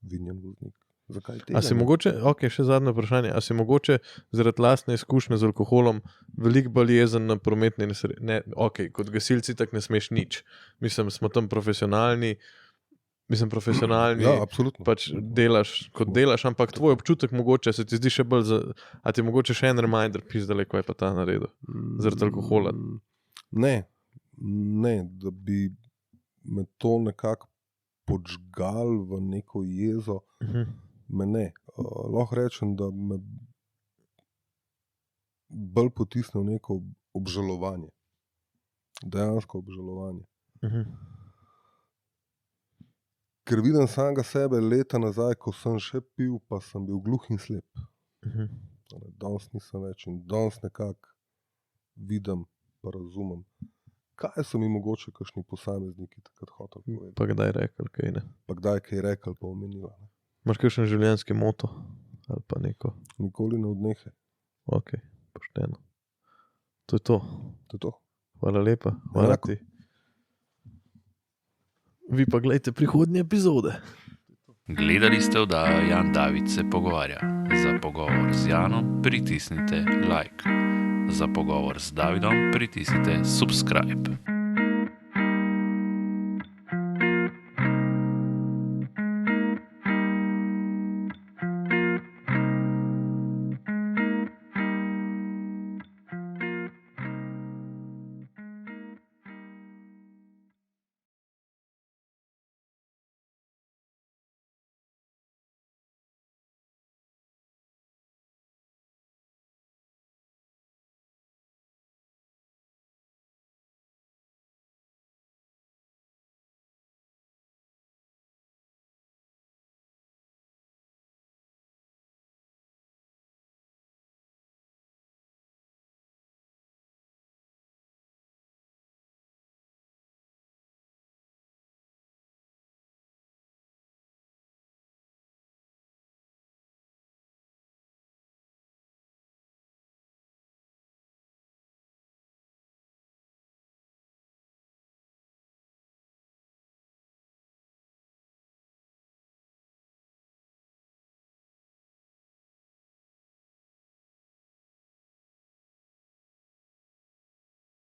vinjen voznik. Zakaj tega? A si mogoče, ok, še zadnje vprašanje, a si mogoče zaradi lastne izkušnje z alkoholom veliko bolj jezen na prometne nesreče? Ne, ok, kot gasilci tak ne smeš nič. Mislim, smo tam profesionalni, Ja, absolutno. Pač delaš, kot delaš, ampak tvoj občutek mogoče se ti zdi še bolj, a ti mogoče še en reminder pizdale, ko je pa ta naredil, zaradi alkohola? Ne, da bi me to nekako podžgal v neko jezo, me ne. Lahko rečem, da me bolj potisne v neko obžalovanje. Dejansko obžalovanje. Ker vidim samega sebe leta nazaj, ko sem še pil, pa sem bil gluh in slep. Danes nisem več in danes nekako vidim pa razumem, kaj so mi mogoče kakšni posamezniki takrat hoteli povedati. Pa kdaj rekel, kaj ne? Pa kdaj kaj rekel, pa omenila. Imaš kakšen življenjski moto? ali pa neko. Nikoli ne odnehe. Ok, pošteno. To je to. To je to. Hvala lepa. Hvala Enako. ti. Vi pa gledajte prihodnje epizode. Gledali ste oddajo Jan David se pogovarja. Za pogovor z Janom pritisnite like. Za pogovor z Davidom pritisnite subscribe.